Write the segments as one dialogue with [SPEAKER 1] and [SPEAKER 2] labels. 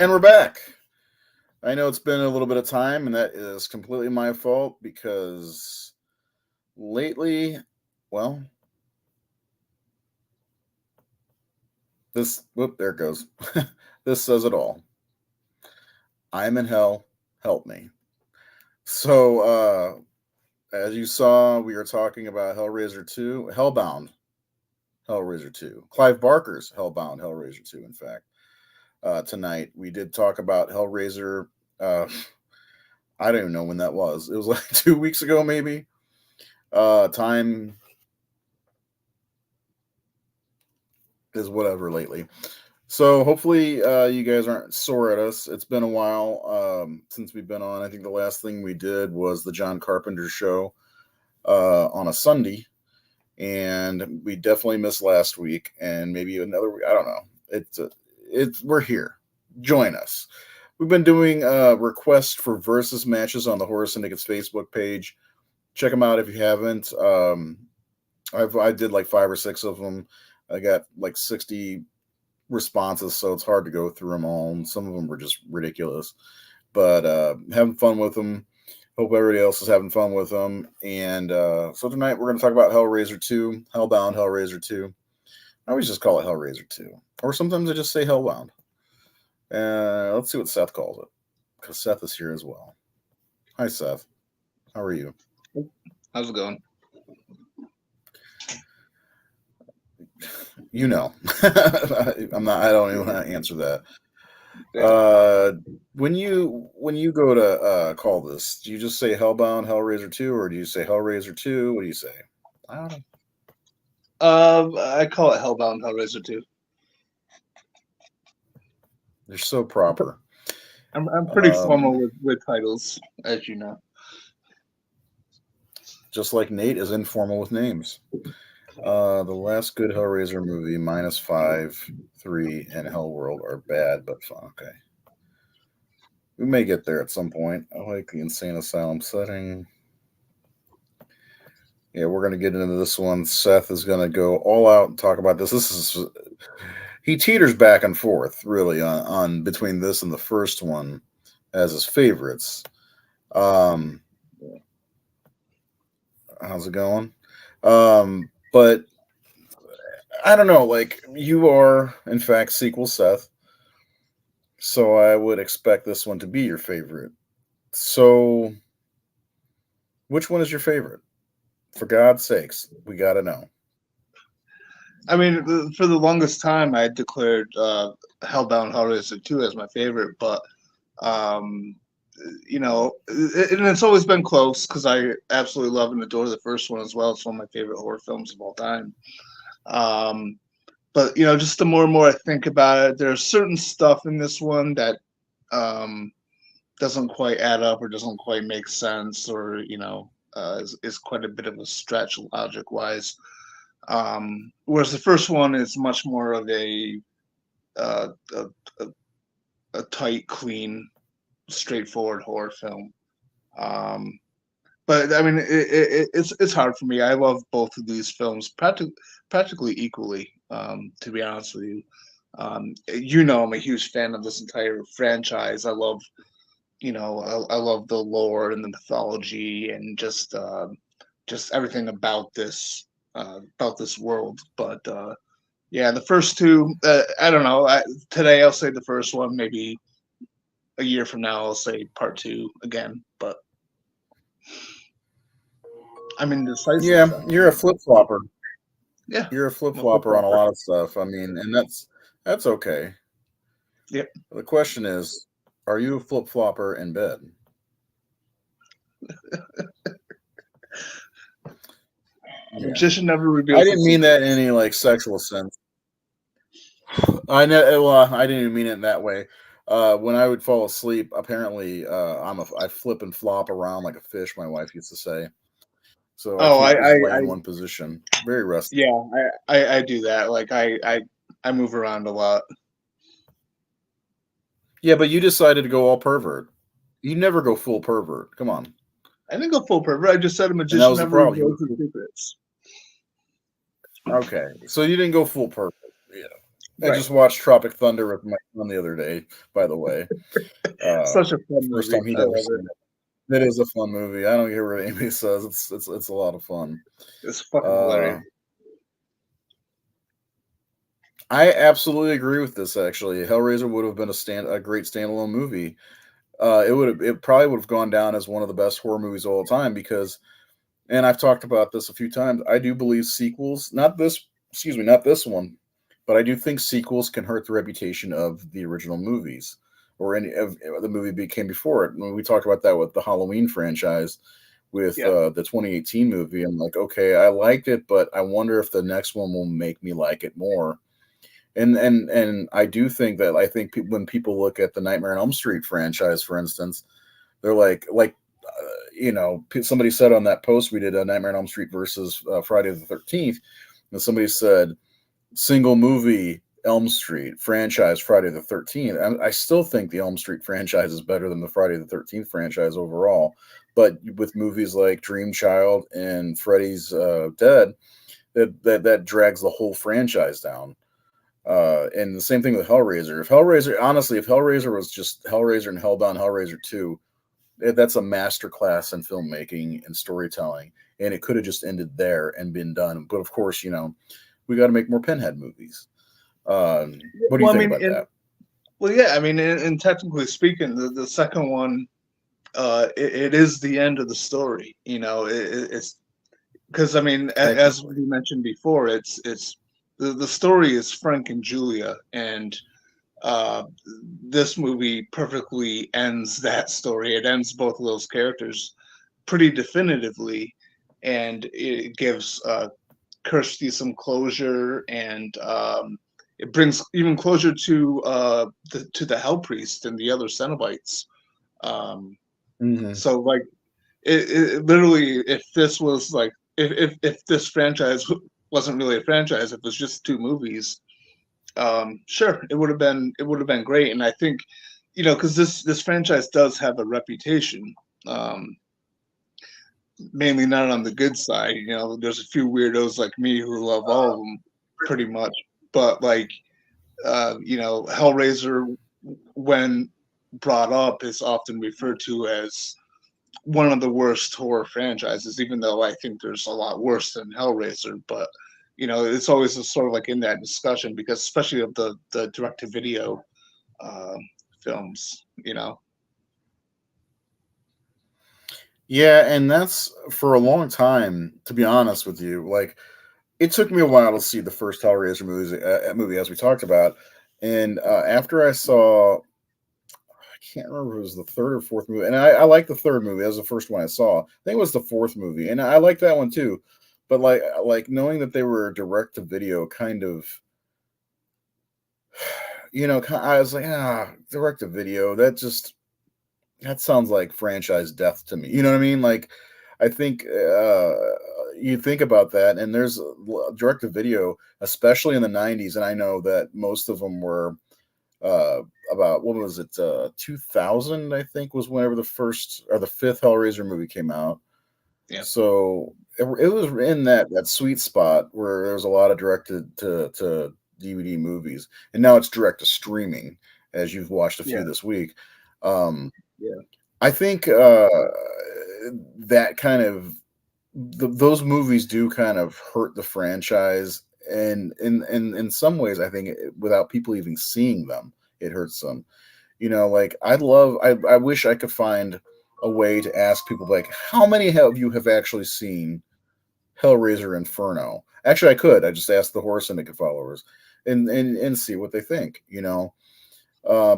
[SPEAKER 1] And we're back. I know it's been a little bit of time, and that is completely my fault because lately, well, whoop, there it goes. This says it all. I'm in hell. Help me. So, as you saw, we are talking about Hellraiser 2, Hellbound Hellraiser 2, Clive Barker's Hellraiser 2, in fact. Tonight, we did talk about Hellraiser. I don't even know when that was. It was like 2 weeks ago, maybe. Time is whatever lately. So hopefully you guys aren't sore at us. It's been a while since we've been on. I think the last thing we did was the John Carpenter show on a Sunday, and we definitely missed last week and maybe another week. I don't know. We're here. Join us. We've been doing requests for versus matches on the Horror Syndicate's Facebook page. Check them out if you haven't. I did like 5 or 6 of them. I got like 60 responses, so it's hard to go through them all. And some of them were just ridiculous, but having fun with them. Hope everybody else is having fun with them. And so tonight we're going to talk about Hellraiser 2, Hellbound Hellraiser 2. I always just call it Hellraiser 2, or sometimes I just say Hellbound. Let's see what Seth calls it, because Seth is here as well. Hi, Seth. How are you?
[SPEAKER 2] How's it going?
[SPEAKER 1] You know, I'm not. I don't even want to answer that. When you go to call this, do you just say Hellbound Hellraiser 2, or do you say Hellraiser 2? What do you say? I don't know.
[SPEAKER 2] I call it Hellbound Hellraiser 2.
[SPEAKER 1] They're so proper.
[SPEAKER 2] I'm pretty formal with titles, as you know.
[SPEAKER 1] Just like Nate is informal with names. The last good Hellraiser movie, -5, 3, and Hellworld are bad but fun. Okay. We may get there at some point. I like the insane asylum setting. Yeah, we're going to get into this one. Seth is going to go all out and talk about this. He teeters back and forth, really, on between this and the first one as his favorites. How's it going? But I don't know, like, you are, in fact, Sequel Seth. So I would expect this one to be your favorite. So, which one is your favorite? For God's sakes, we got to know.
[SPEAKER 2] I mean, for the longest time, I declared Hellbound Hellraiser 2 as my favorite, but, you know, and it's always been close because I absolutely love and adore the first one as well. It's one of my favorite horror films of all time. But, you know, just the more and more I think about it, there's certain stuff in this one that doesn't quite add up or doesn't quite make sense, or, you know, is quite a bit of a stretch logic-wise. Whereas the first one is much more of a tight, clean, straightforward horror film. But I mean, it's hard for me. I love both of these films practically equally. To be honest with you, you know, I'm a huge fan of this entire franchise. I love, you know, I love the lore and the mythology and just everything about this world. But yeah, the first two, I don't know. Today I'll say the first one. Maybe a year from now I'll say part 2 again. But I'm indecisive.
[SPEAKER 1] Yeah, you're a flip-flopper.
[SPEAKER 2] Yeah,
[SPEAKER 1] you're a flip-flopper on a lot of stuff. I mean, and that's okay.
[SPEAKER 2] Yep.
[SPEAKER 1] The question is, are you a flip-flopper in bed?
[SPEAKER 2] Magician never revealed.
[SPEAKER 1] I didn't mean that in any like sexual sense. I know. Well, I didn't even mean it in that way. When I would fall asleep, apparently, I flip and flop around like a fish. My wife used to say. So I lay in one position. Very restless.
[SPEAKER 2] Yeah, I do that. Like I move around a lot.
[SPEAKER 1] Yeah, but you decided to go all pervert. You never go full pervert. Come on.
[SPEAKER 2] I didn't go full pervert. I just said a magician never reveals his secrets.
[SPEAKER 1] Okay, so you didn't go full pervert. Yeah. I
[SPEAKER 2] Right.
[SPEAKER 1] just watched Tropic Thunder with my son the other day, by the way.
[SPEAKER 2] Such a fun
[SPEAKER 1] First
[SPEAKER 2] movie.
[SPEAKER 1] time he'd
[SPEAKER 2] I
[SPEAKER 1] ever
[SPEAKER 2] love it.
[SPEAKER 1] seen it. It is a fun movie. I don't care what anybody says. It's a lot of fun.
[SPEAKER 2] It's fucking
[SPEAKER 1] Uh,
[SPEAKER 2] hilarious.
[SPEAKER 1] I absolutely agree with this. Actually, Hellraiser would have been a great standalone movie. It probably would have gone down as one of the best horror movies of all time because, and I've talked about this a few times. I do believe sequels, not this one, but I do think sequels can hurt the reputation of the original movies or any of the movie became before it. When we talked about that with the Halloween franchise, with
[SPEAKER 2] Yeah.
[SPEAKER 1] the 2018 movie, I'm like, okay, I liked it, but I wonder if the next one will make me like it more. And I do think that when people look at the Nightmare on Elm Street franchise, for instance, they're somebody said on that post we did a Nightmare on Elm Street versus Friday the 13th, and somebody said single movie Elm Street franchise Friday the 13th. I still think the Elm Street franchise is better than the Friday the 13th franchise overall, but with movies like Dream Child and Freddy's Dead, that drags the whole franchise down. And the same thing with Hellraiser. If Hellraiser was just Hellraiser and Hellbound, Hellraiser 2, that's a masterclass in filmmaking and storytelling. And it could have just ended there and been done. But of course, we got to make more Pinhead movies. What do you
[SPEAKER 2] Well, I
[SPEAKER 1] think
[SPEAKER 2] mean,
[SPEAKER 1] about that?
[SPEAKER 2] yeah, I mean, and technically speaking, the second one, it is the end of the story. It's because I mean, as
[SPEAKER 1] Technically.
[SPEAKER 2] we mentioned before, it's the story is Frank and Julia, and uh, this movie perfectly ends that story. It ends both of those characters pretty definitively, and it gives Kirsty some closure, and it brings even closure to the Hell Priest and the other Cenobites. Um,
[SPEAKER 1] Hmm.
[SPEAKER 2] so like it literally, if this was like if this franchise wasn't really a franchise, if it was just two movies, sure, it would have been great. And I think, because this franchise does have a reputation, um, mainly not on the good side. There's a few weirdos like me who love all of them pretty much, but like, Hellraiser, when brought up, is often referred to as one of the worst horror franchises, even though I think there's a lot worse than Hellraiser. But it's always sort of like in that discussion, because especially of the direct to video uh, films.
[SPEAKER 1] Yeah, and that's for a long time, to be honest with you. Like, it took me a while to see the first Hellraiser movie, as we talked about. And after I saw, I can't remember if it was the third or fourth movie. And I like the third movie. That was the first one I saw. I think it was the fourth movie. And I like that one too. But like knowing that they were direct to video kind of, I was like, direct to video. That sounds like franchise death to me. You know what I mean? Like, I think you think about that, and there's direct to video, especially in the '90s, and I know that most of them were uh, about what was it, 2000? I think was whenever the first or the fifth Hellraiser movie came out.
[SPEAKER 2] Yeah.
[SPEAKER 1] So it was in that sweet spot where there was a lot of directed to DVD movies, and now it's direct to streaming, as you've watched a few
[SPEAKER 2] Yeah.
[SPEAKER 1] this week. Um,
[SPEAKER 2] Yeah.
[SPEAKER 1] I think that kind of those movies do kind of hurt the franchise, and in some ways, I think without people even seeing them, it hurts them. Like I wish I could find a way to ask people like, how many of you have actually seen Hellraiser Inferno? Actually, I could. I just asked the Horror Syndicate followers and see what they think.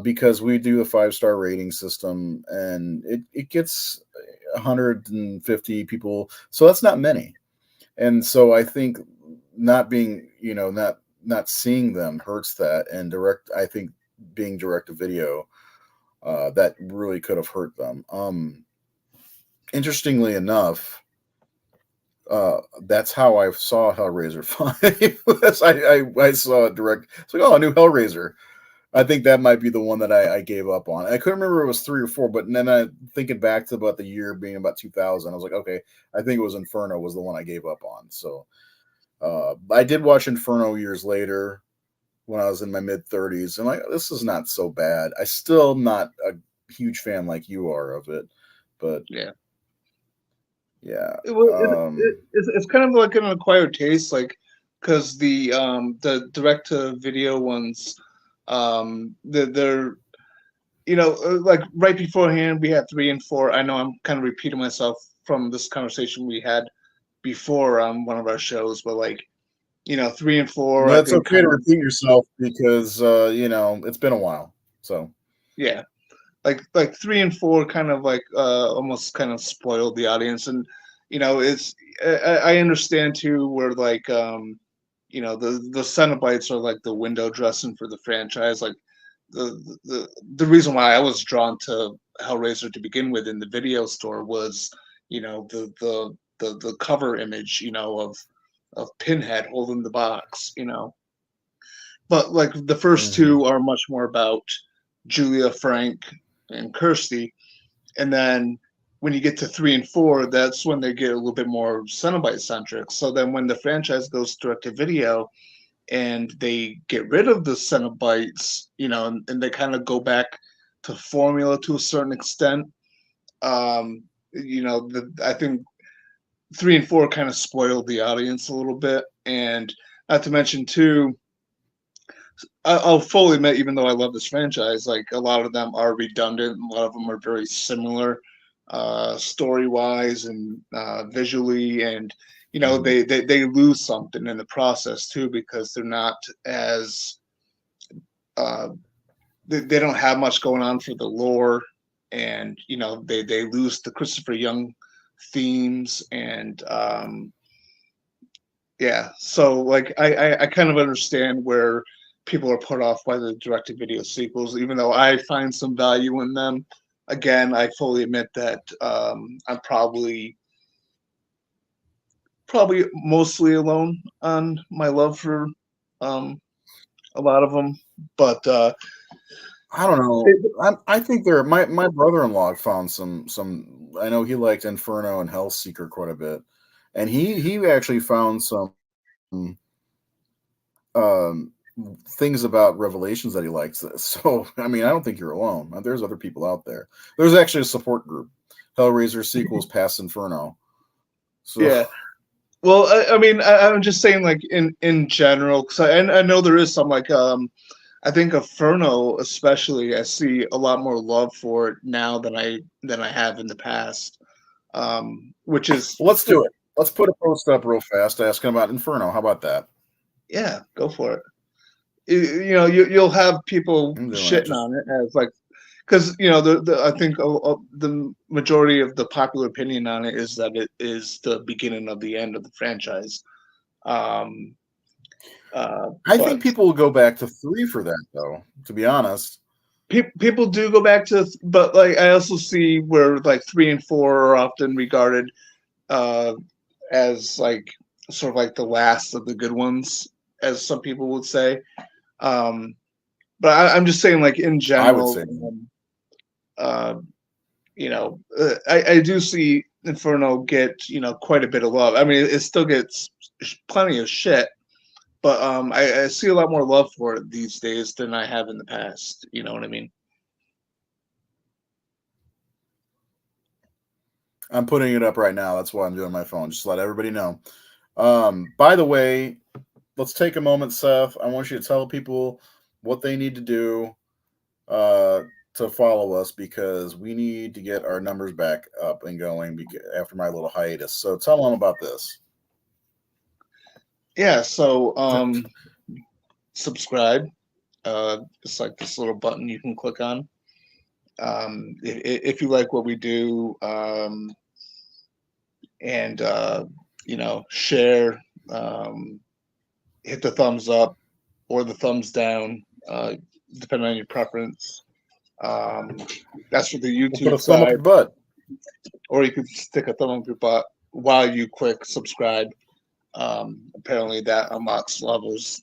[SPEAKER 1] Because we do a 5-star rating system and it gets 150 people. So that's not many. And so I think not being, not seeing them hurts that. And I think being direct to video, that really could have hurt them. Interestingly enough, that's how I saw Hellraiser 5. I saw it direct. It's like, oh, a new Hellraiser. I think that might be the one that I gave up on. I couldn't remember if it was 3 or 4, but then thinking back to about the year being about 2000, I was like, okay, I think it was Inferno was the one I gave up on. So I did watch Inferno years later, when I was in my mid 30s, and like this is not so bad. I still not a huge fan like you are of it, but
[SPEAKER 2] Yeah.
[SPEAKER 1] yeah.
[SPEAKER 2] It's kind of like an acquired taste, like because the direct to video ones, they're like right beforehand we had 3 and 4. I know I'm kind of repeating myself from this conversation we had before on one of our shows, but like 3 and 4, I
[SPEAKER 1] That's
[SPEAKER 2] think
[SPEAKER 1] okay to
[SPEAKER 2] kind of
[SPEAKER 1] repeat yourself because it's been a while. So
[SPEAKER 2] yeah, like 3 and 4 kind of like almost kind of spoiled the audience, and it's I understand too where like the Cenobites are like the window dressing for the franchise, like the reason why I was drawn to Hellraiser to begin with in the video store was the cover image of Pinhead holding the box, but like the first
[SPEAKER 1] mhm.
[SPEAKER 2] two are much more about Julia, Frank, and Kirsty, and then when you get to 3 and 4, that's when they get a little bit more Cenobite centric. So then when the franchise goes direct to video and they get rid of the Cenobites, and they kind of go back to formula to a certain extent, I think 3 and 4 kind of spoiled the audience a little bit, and not to mention too, I'll fully admit, even though I love this franchise, like a lot of them are redundant. A lot of them are very similar, story wise and visually, and
[SPEAKER 1] Mhm.
[SPEAKER 2] they lose something in the process too because they're not as uh, they don't have much going on for the lore, and they lose the Christopher Young themes, and yeah, so like I kind of understand where people are put off by the direct to video sequels, even though I find some value in them. Again, I fully admit that I'm probably mostly alone on my love for um, a lot of them, but
[SPEAKER 1] I don't know.
[SPEAKER 2] it,
[SPEAKER 1] I think my brother-in-law found some. I know he liked Inferno and Hellseeker quite a bit, and he actually found some um, things about Revelations that he likes. So I mean, I don't think you're alone. There's other people out there. There's actually a support group, Hellraiser sequels past Inferno. So
[SPEAKER 2] yeah. Well, I mean, I'm just saying, like in general, because I know there is some like I think Inferno, especially, I see a lot more love for it now than I have in the past. Which is
[SPEAKER 1] let's do it. Let's put a post up real fast asking about Inferno. How about that?
[SPEAKER 2] yeah, go for it. You'll have people
[SPEAKER 1] I'm doing it.
[SPEAKER 2] shitting
[SPEAKER 1] Just
[SPEAKER 2] on it as like because I think the majority of the popular opinion on it is that it is the beginning of the end of the franchise. Um,
[SPEAKER 1] I
[SPEAKER 2] but
[SPEAKER 1] think people will go back to 3 for that, though. To be honest.
[SPEAKER 2] people do go back to, but like I also see where like 3 and 4 are often regarded uh, as like sort of like the last of the good ones, as some people would say. Um, but I'm just saying, like in
[SPEAKER 1] I would
[SPEAKER 2] general,
[SPEAKER 1] say
[SPEAKER 2] uh, I do see Inferno get quite a bit of love. I mean, it still gets plenty of shit, but I see a lot more love for it these days than I have in the past. You know what I mean?
[SPEAKER 1] I'm putting it up right now. That's why I'm doing my phone. Just to let everybody know. By the way, let's take a moment, Seth. I want you to tell people what they need to do uh, to follow us because we need to get our numbers back up and going after my little hiatus. So tell them about this.
[SPEAKER 2] Yeah. So subscribe. It's like this little button you can click on. If you like what we do, and share, um, hit the thumbs up or the thumbs down, depending on your preference. Um, that's for the
[SPEAKER 1] We'll put
[SPEAKER 2] YouTube
[SPEAKER 1] a thumb up
[SPEAKER 2] side,
[SPEAKER 1] your butt.
[SPEAKER 2] or you could stick a thumb up your butt while you click subscribe. Apparently, that unlocks levels.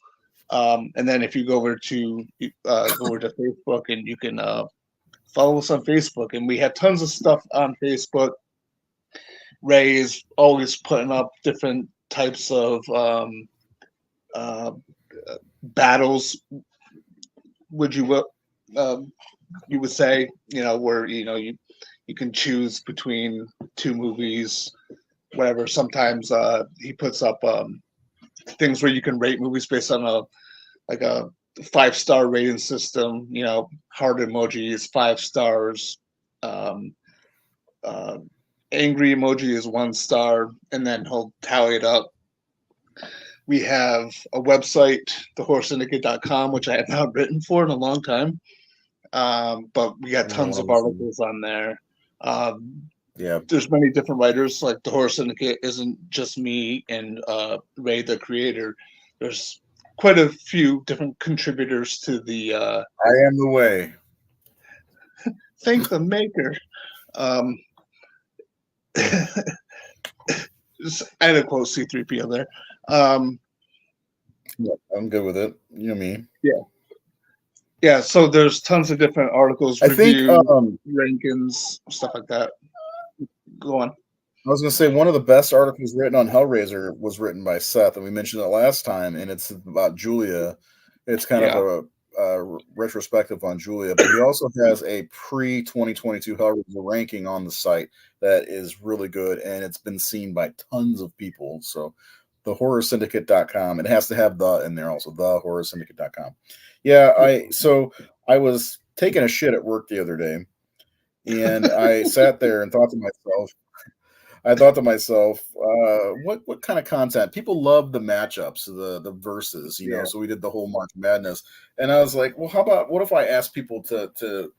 [SPEAKER 2] And then if you go over to Facebook, and you can follow us on Facebook, and we have tons of stuff on Facebook. Ray is always putting up different types of uh, battles, would you would say, where you can choose between two movies, whatever. Sometimes he puts up things where you can rate movies based on a 5-star rating system. Heart emojis 5 stars, um, uh, angry emoji is 1 star, and then he'll tally it up. We have a website, thehorrorsyndicate.com, which I have not written for in a long time. But we got
[SPEAKER 1] Another
[SPEAKER 2] tons
[SPEAKER 1] one of
[SPEAKER 2] of
[SPEAKER 1] those.
[SPEAKER 2] articles on there.
[SPEAKER 1] Yeah.
[SPEAKER 2] There's many different writers. Like the Horror Syndicate isn't just me and Ray, the creator. There's quite a few different contributors to the.
[SPEAKER 1] I am the way.
[SPEAKER 2] Thank the maker. Um, just add a quote C3PO there.
[SPEAKER 1] Yeah, I'm good with it. You know me.
[SPEAKER 2] Yeah, so there's tons of different articles,
[SPEAKER 1] I think
[SPEAKER 2] review, rankings, stuff like that. Go on.
[SPEAKER 1] I was going to say one of the best articles written on Hellraiser was written by Seth, and we mentioned it last time, and it's about Julia. It's kind of
[SPEAKER 2] Yeah.
[SPEAKER 1] a retrospective on Julia, but he also has a pre-2022 Hellraiser ranking on the site that is really good, and it's been seen by tons of people. So thehorrorsyndicate.com. It has to have the in there also, thehorrorsyndicate.com. Yeah, I was taking a shit at work the other day, and I sat there and thought to myself, what kind of content? People love the matchups, the verses,
[SPEAKER 2] Yeah.
[SPEAKER 1] So we did the whole March Madness, and I was like, well, how about what if I ask people to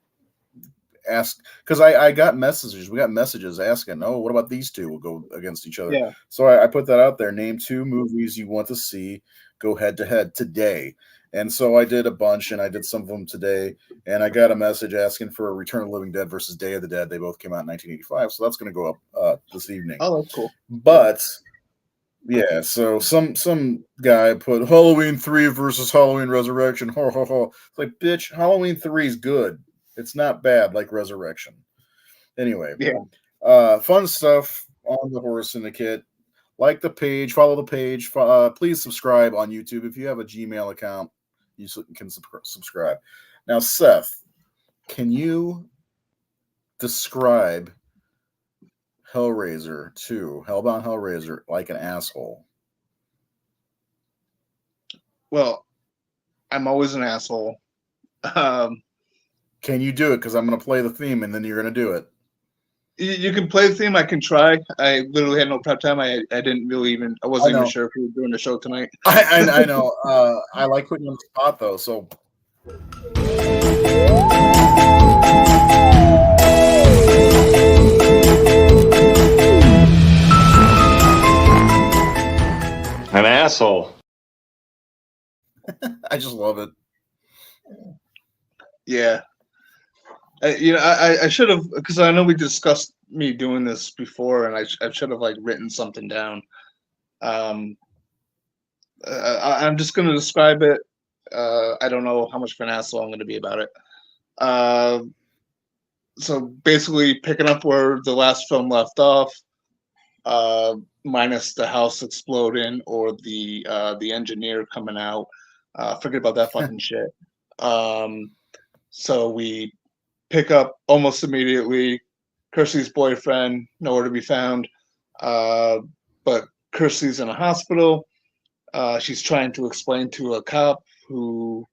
[SPEAKER 1] ask, because I got messages, we got messages asking, oh, what about these two will go against each other?
[SPEAKER 2] Yeah.
[SPEAKER 1] So I put that out there. Name 2 movies you want to see go head to head today. And so I did a bunch, and I did some of them today. And I got a message asking for Return of the Living Dead versus Day of the Dead. They both came out in 1985, so that's going to go up this evening.
[SPEAKER 2] Oh, that's cool.
[SPEAKER 1] But yeah, so some guy put Halloween 3 versus Halloween Resurrection. Ho ho ho! It's like, bitch, Halloween 3 is good. It's not bad like Resurrection. Anyway,
[SPEAKER 2] Yeah.
[SPEAKER 1] fun stuff on the Horror Syndicate. Like the page, follow the page. Please subscribe on YouTube. If you have a Gmail account, you can subscribe. Now, Seth, can you describe Hellraiser 2, Hellbound Hellraiser, like an asshole?
[SPEAKER 2] Well, I'm always an asshole. Um,
[SPEAKER 1] Can you do it? Because I'm going to play the theme, and then you're going to do it.
[SPEAKER 2] you can play the theme. I can try. I literally had no prep time. I didn't really even. I wasn't even sure if we were doing the show tonight.
[SPEAKER 1] I know. I like putting you on the spot, though. So.
[SPEAKER 3] An asshole.
[SPEAKER 1] I just love it.
[SPEAKER 2] Yeah. I should have, because I know we discussed me doing this before, and I should have written something down. I'm just going to describe it. I don't know how much of an asshole I'm going to be about it. So basically, picking up where the last film left off, minus the house exploding or the engineer coming out. Forget about that fucking shit. So we pick up almost immediately. Kirsty's boyfriend, nowhere to be found. But Kirsty's in a hospital. She's trying to explain to a cop who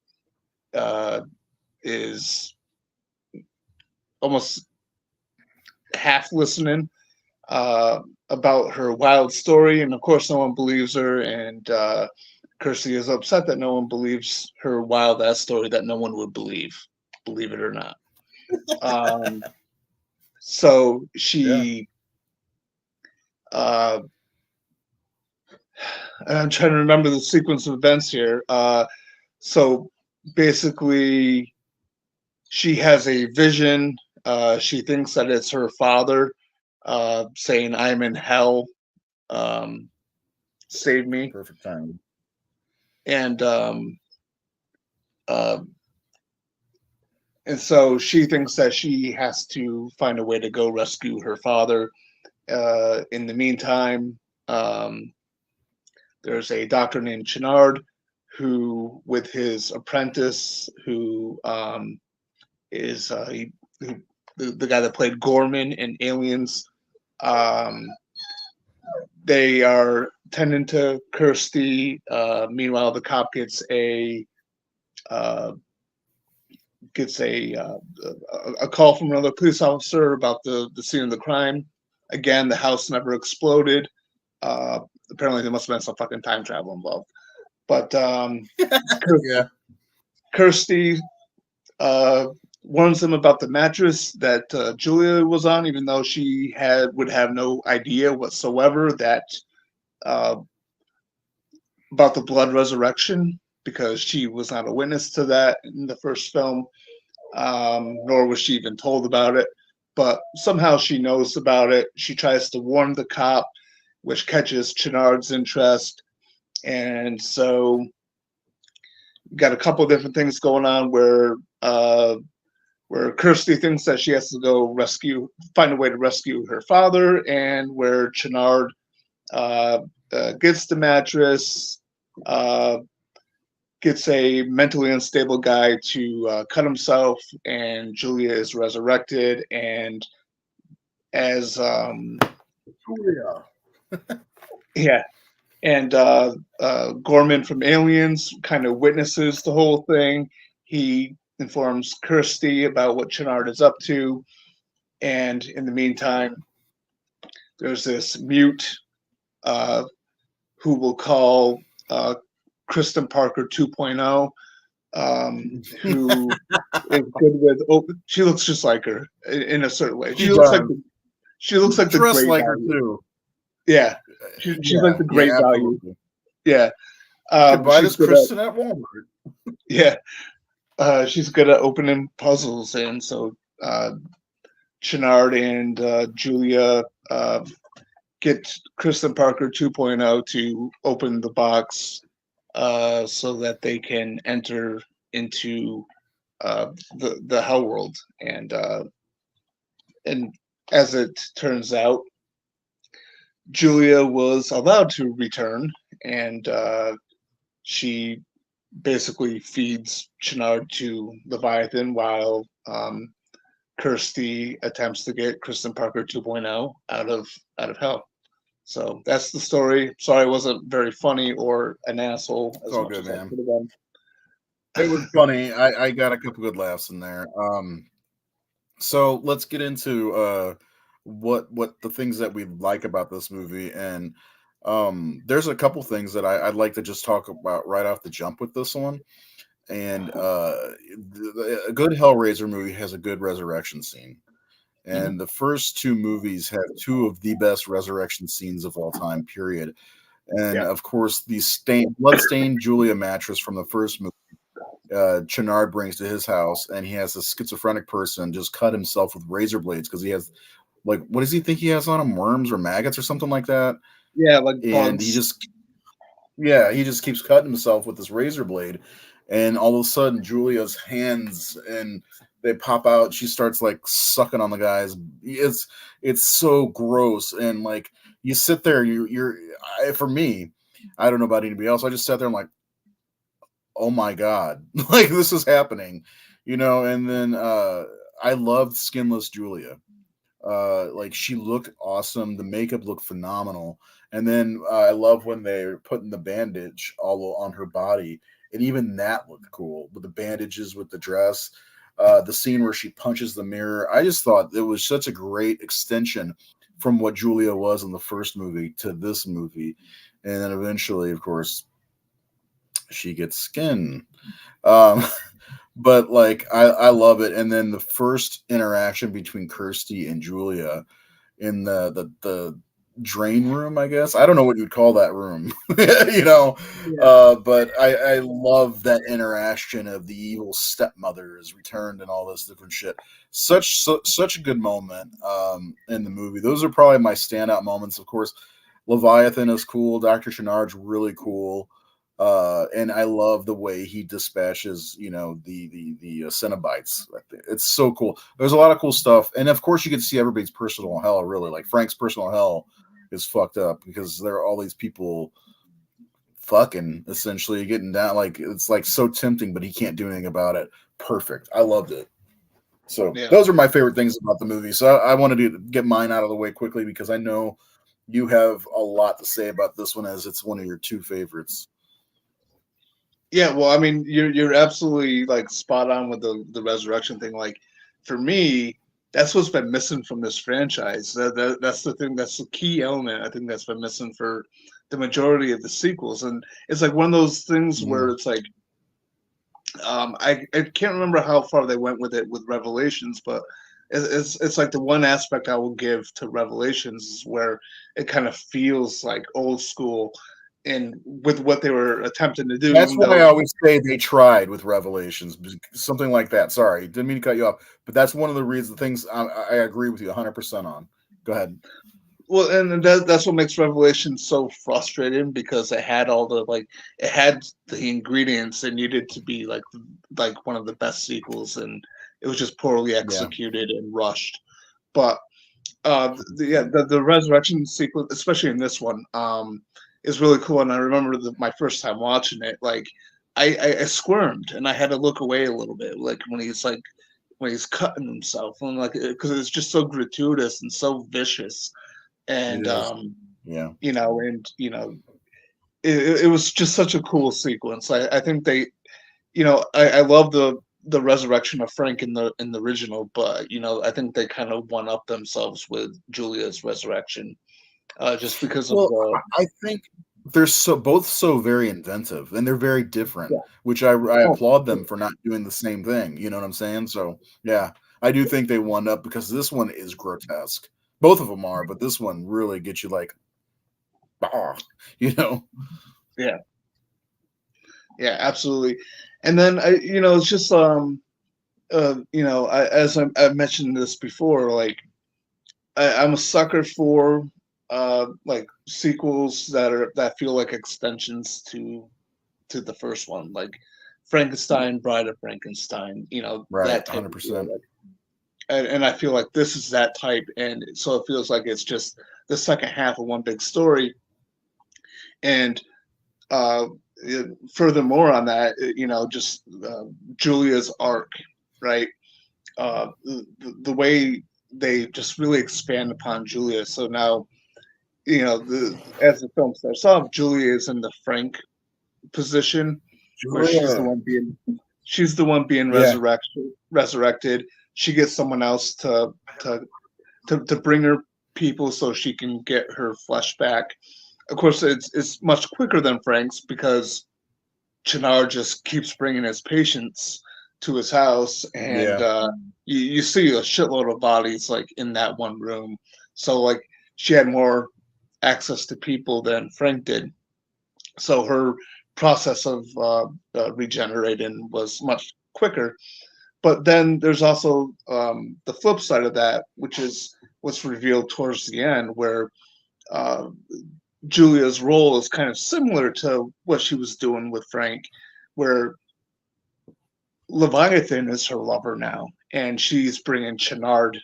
[SPEAKER 2] is almost half listening about her wild story. And of course, no one believes her. And Kirsty is upset that no one believes her wild ass story that no one would believe it or not. So she, I'm trying to remember the sequence of events here. So basically, she has a vision. She thinks that it's her father saying, "I'm in hell. Save me."
[SPEAKER 1] Perfect time.
[SPEAKER 2] And so she thinks that she has to find a way to go rescue her father. In the meantime, there's a doctor named Chenard who, with his apprentice, who is the guy that played Gorman in Aliens. They are tending to Kirsty. Meanwhile, the cop gets a call from another police officer about the scene of the crime. Again, the house never exploded. Apparently, there must have been some fucking time travel involved. But
[SPEAKER 1] Yeah.
[SPEAKER 2] Kirsty warns them about the mattress that Julia was on, even though she would have no idea whatsoever that about the blood resurrection, because she was not a witness to that in the first film, nor was she even told about it. But somehow she knows about it. She tries to warn the cop, which catches Chenard's interest. And so got a couple of different things going on where Kirsty thinks that she has to go find a way to rescue her father, and where Chenard gets the mattress, gets a mentally unstable guy to cut himself, and Julia is resurrected. And as
[SPEAKER 1] Julia.
[SPEAKER 2] yeah, and Gorman from Aliens kind of witnesses the whole thing. He informs Kirsty about what Chenard is up to, and in the meantime, there's this mute who will call Kristen Parker 2.0, who is good with. Oh, she looks just like her in a certain way. She looks like the
[SPEAKER 1] Dressed
[SPEAKER 2] great
[SPEAKER 1] like
[SPEAKER 2] value.
[SPEAKER 1] her too.
[SPEAKER 2] Yeah, she's like the great value.
[SPEAKER 1] Absolutely.
[SPEAKER 2] Yeah,
[SPEAKER 1] You could buy this Kristen at Walmart.
[SPEAKER 2] Yeah, she's good at opening puzzles, and so Chenard and Julia get Kristen Parker 2.0 to open the box so that they can enter into the Hell World. And as it turns out, Julia was allowed to return, and she basically feeds Chenard to Leviathan while Kirsty attempts to get Kristen Parker 2.0 out of hell. So that's the story. Sorry, it wasn't very funny or an asshole as much as I could have been.
[SPEAKER 1] It was funny. I got a couple good laughs in there. So let's get into what the things that we like about this movie, and there's a couple things that I'd like to just talk about right off the jump with this one. And a good Hellraiser movie has a good resurrection scene. And the first two movies have two of the best resurrection scenes of all time, period. And of course, the blood-stained Julia mattress from the first movie, Chenard brings to his house, and he has a schizophrenic person just cut himself with razor blades because he has, like, what does he think he has on him? Worms or maggots or something like that?
[SPEAKER 2] Yeah, like
[SPEAKER 1] and
[SPEAKER 2] bugs.
[SPEAKER 1] he just keeps cutting himself with this razor blade. And all of a sudden, Julia's hands and they pop out. She starts like sucking on the guys. It's so gross. And like you sit there, for me, I don't know about anybody else. I just sat there and like, oh my god, like this is happening, And then I loved Skinless Julia. Like she looked awesome. The makeup looked phenomenal. And then I love when they're putting the bandage all on her body. And even that looked cool with the bandages, with the dress, the scene where she punches the mirror. I just thought it was such a great extension from what Julia was in the first movie to this movie. And then eventually, of course, she gets skin. But like, I love it. And then the first interaction between Kirsty and Julia in the drain room, I guess. I don't know what you'd call that room, but I love that interaction of the evil stepmother is returned and all this different shit. Such a good moment in the movie. Those are probably my standout moments. Of course, Leviathan is cool. Dr. Chenard's really cool. And I love the way he dispatches, the Cenobites. It's so cool. There's a lot of cool stuff. And of course you can see everybody's personal hell, really. Like Frank's personal hell is fucked up because there are all these people fucking, essentially getting down, like it's like so tempting, but he can't do anything about it. Perfect. I loved it. So those are my favorite things about the movie. So I wanted to get mine out of the way quickly because I know you have a lot to say about this one, as it's one of your 2 favorites.
[SPEAKER 2] Yeah, well, I mean, you're absolutely like spot on with the resurrection thing. Like, for me, that's what's been missing from this franchise. That's the thing. That's the key element. I think that's been missing for the majority of the sequels. And it's like one of those things where it's like, I can't remember how far they went with it with Revelations, but it's like the one aspect I will give to Revelations is where it kind of feels like old school, and with what they were attempting to do.
[SPEAKER 1] That's why I always say they tried with Revelations, something like that. Sorry, didn't mean to cut you off, but that's one of the reasons. Things I agree with you 100% on. Go ahead.
[SPEAKER 2] Well, and that's what makes Revelation so frustrating, because it had all the it had the ingredients it needed to be like one of the best sequels, and it was just poorly executed and rushed. But the resurrection sequence, especially in this one, is really cool. And I remember my first time watching it, like I squirmed and I had to look away a little bit, like when he's cutting himself, and like because it's just so gratuitous and so vicious. And it was just such a cool sequence. I think they, I love the resurrection of Frank in the original, but I think they kind of one up themselves with Julia's resurrection, just because of
[SPEAKER 1] I think they're both so very inventive, and they're very different, which I applaud them for not doing the same thing. You know what I'm saying? So yeah, I do think they won up, because this one is grotesque. Both of them are, but this one really gets you like,
[SPEAKER 2] Yeah, absolutely. And then it's just as I mentioned this before, like I'm a sucker for like sequels that feel like extensions to the first one, like Frankenstein, Bride of Frankenstein.
[SPEAKER 1] Right,
[SPEAKER 2] that type
[SPEAKER 1] 100%.
[SPEAKER 2] and I feel like this is that type, and so it feels like it's just the second half of one big story. And furthermore on that, just Julia's arc, right? The way they just really expand upon Julia. So now, as the film starts off, Julia is in the Frank position, where she's the one being resurrected. She gets someone else to bring her people so she can get her flesh back. Of course, it's much quicker than Frank's, because Chinar just keeps bringing his patients to his house, and you see a shitload of bodies like in that one room. So like she had more access to people than Frank did. So her process of regenerating was much quicker. But then there's also the flip side of that, which is what's revealed towards the end, where Julia's role is kind of similar to what she was doing with Frank, where Leviathan is her lover now, and she's bringing Chenard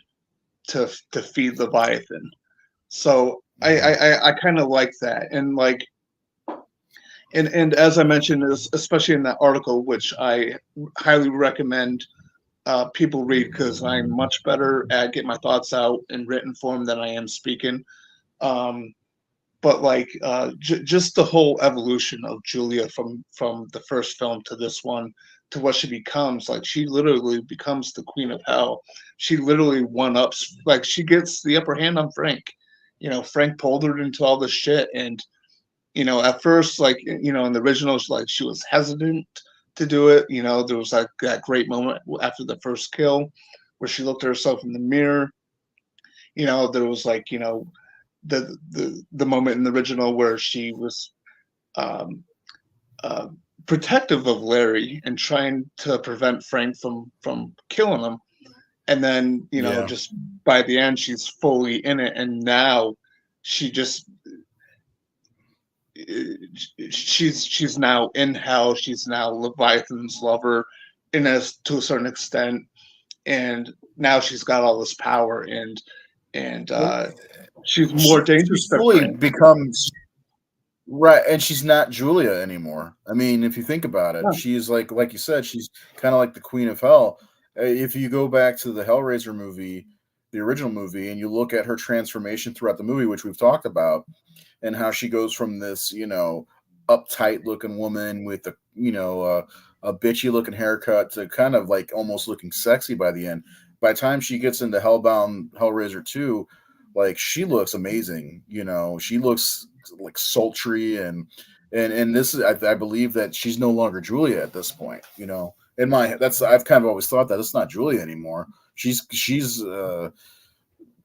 [SPEAKER 2] to feed Leviathan. So I kind of like that, and like, and as I mentioned, especially in that article, which I highly recommend people read, because I'm much better at getting my thoughts out in written form than I am speaking. But like just the whole evolution of Julia from the first film to this one, to what she becomes. Like she literally becomes the queen of hell. She literally one-ups, like she gets the upper hand on Frank. Frank pulled her into all this shit, and at first, like in the originals, like she was hesitant to do it. There was like that great moment after the first kill where she looked at herself in the mirror. There was like the moment in the original where she was protective of Larry and trying to prevent Frank from killing him, and then just by the end she's fully in it, and now she just she's now in hell. She's now Leviathan's lover, to a certain extent, and now she's got all this power, and she's more dangerous than Frank.
[SPEAKER 1] Becomes Right, and she's not Julia anymore. I mean, if you think about it,
[SPEAKER 2] No.
[SPEAKER 1] she's like you said, she's kind of like the Queen of Hell. If you go back to the Hellraiser movie, the original movie, and you look at her transformation throughout the movie, which we've talked about, and how she goes from this, uptight looking woman with a bitchy looking haircut to kind of like almost looking sexy by the end. By the time she gets into Hellbound Hellraiser 2, like she looks amazing. She looks like sultry and this is I believe that she's no longer Julia at this point. In my that's I've kind of always thought that it's not Julia anymore. She's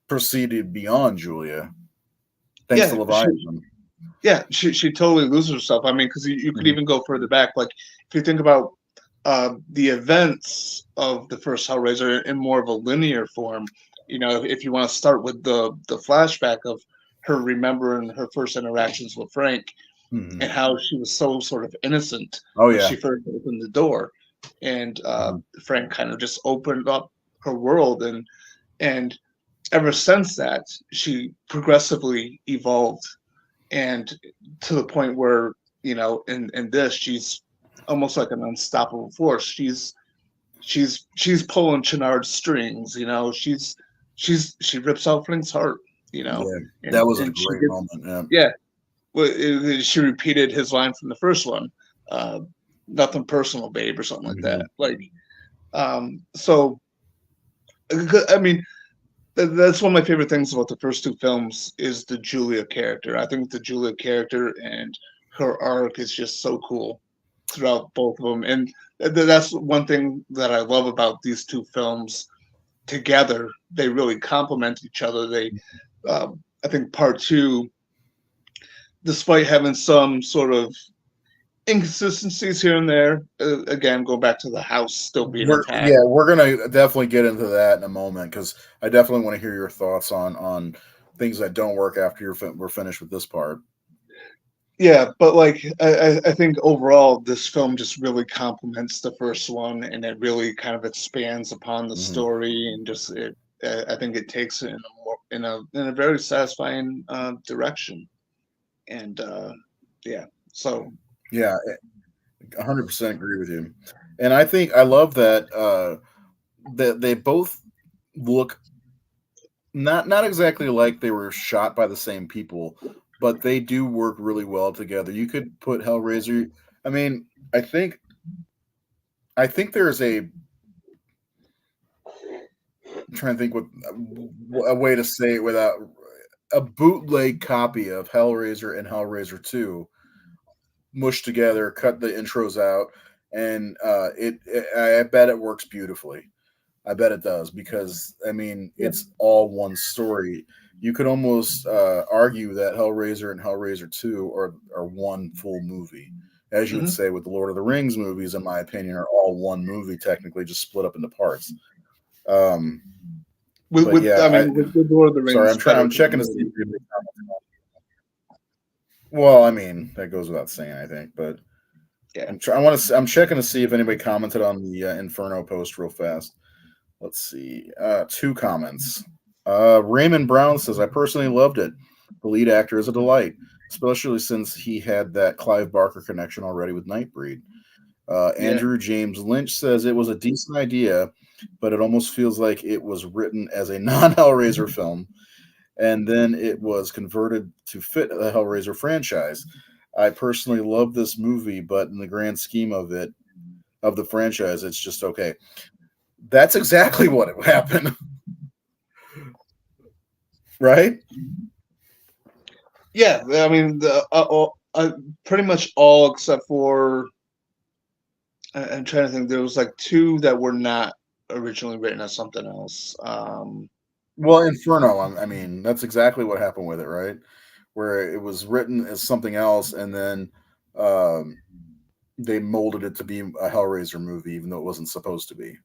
[SPEAKER 1] proceeded beyond Julia thanks to
[SPEAKER 2] Yeah,
[SPEAKER 1] Leviathan.
[SPEAKER 2] she totally loses herself. I mean, because you could
[SPEAKER 1] Mhm.
[SPEAKER 2] even go further back. Like if you think about the events of the first Hellraiser in more of a linear form, if you want to start with the flashback of her remembering her first interactions with Frank and
[SPEAKER 1] Mhm.
[SPEAKER 2] how she was so sort of innocent
[SPEAKER 1] Oh
[SPEAKER 2] when she
[SPEAKER 1] yeah.
[SPEAKER 2] first opened the door, and
[SPEAKER 1] Mhm.
[SPEAKER 2] Frank kind of just opened up her world, and ever since that, she progressively evolved, and to the point where in this she's almost like an unstoppable force. She's pulling Chenard's strings. She rips out Frank's heart.
[SPEAKER 1] Yeah,
[SPEAKER 2] And
[SPEAKER 1] that was a
[SPEAKER 2] she
[SPEAKER 1] great
[SPEAKER 2] gets
[SPEAKER 1] moment. Yeah.
[SPEAKER 2] yeah. Well, she repeated his line from the first one, uh, "Nothing personal, babe," or something like that.
[SPEAKER 1] Mhm.
[SPEAKER 2] So I mean, that's one of my favorite things about the first two films is the Julia character. I think the Julia character and her arc is just so cool throughout both of them, and that's one thing that I love about these two films together. They really complement each other. I think part two, despite having some sort of inconsistencies here and there, again, go back to the house still being attacked.
[SPEAKER 1] We're gonna definitely get into that in a moment because I definitely want to hear your thoughts on things that don't work after we're finished with this part.
[SPEAKER 2] Yeah, but like I think overall this film just really complements the first one, and it really kind of expands upon the
[SPEAKER 1] Mhm.
[SPEAKER 2] story, and just it. I think it takes it in a more in a very satisfying direction, and yeah. So
[SPEAKER 1] Yeah, 100% agree with you, and I think I love that they both look not exactly like they were shot by the same people, but they do work really well together. You could put Hellraiser. I mean, I think I think there's I'm trying to think what a way to say it without a bootleg copy of Hellraiser and Hellraiser 2 mushed together, cut the intros out, and I bet it works beautifully. I bet it does because I mean
[SPEAKER 2] yeah.
[SPEAKER 1] it's all one story. You could almost argue that Hellraiser and Hellraiser 2 are one full movie. As you would
[SPEAKER 2] Hmm.
[SPEAKER 1] say with the Lord of the Rings movies, in my opinion, are all one movie, technically just split up into parts. Um, but
[SPEAKER 2] I
[SPEAKER 1] yeah,
[SPEAKER 2] mean, with Lord of the
[SPEAKER 1] sorry,
[SPEAKER 2] Rings, better
[SPEAKER 1] I'm checking to see if
[SPEAKER 2] continuity.
[SPEAKER 1] anybody commented. Well, I mean, that goes without saying, I think, but
[SPEAKER 2] Yeah,
[SPEAKER 1] I'm checking to see if anybody commented on the Inferno post real fast. Let's see. Two comments. Raymond Brown says, I personally loved it. The lead actor is a delight, especially since he had that Clive Barker connection already with Nightbreed.
[SPEAKER 2] yeah.
[SPEAKER 1] Andrew James Lynch says it was a decent idea, but it almost feels like it was written as a non Hellraiser film, and then it was converted to fit the Hellraiser franchise. I personally love this movie, but in the grand scheme of the franchise, it's just okay. That's exactly what happened, right?
[SPEAKER 2] Yeah, I mean, pretty much all except for I'm trying to think. There was like two that were not originally written as something else.
[SPEAKER 1] Well, Inferno, I mean, that's exactly what happened with it, right? Where it was written as something else, and then um, they molded it to be a Hellraiser movie, even though it wasn't supposed to be.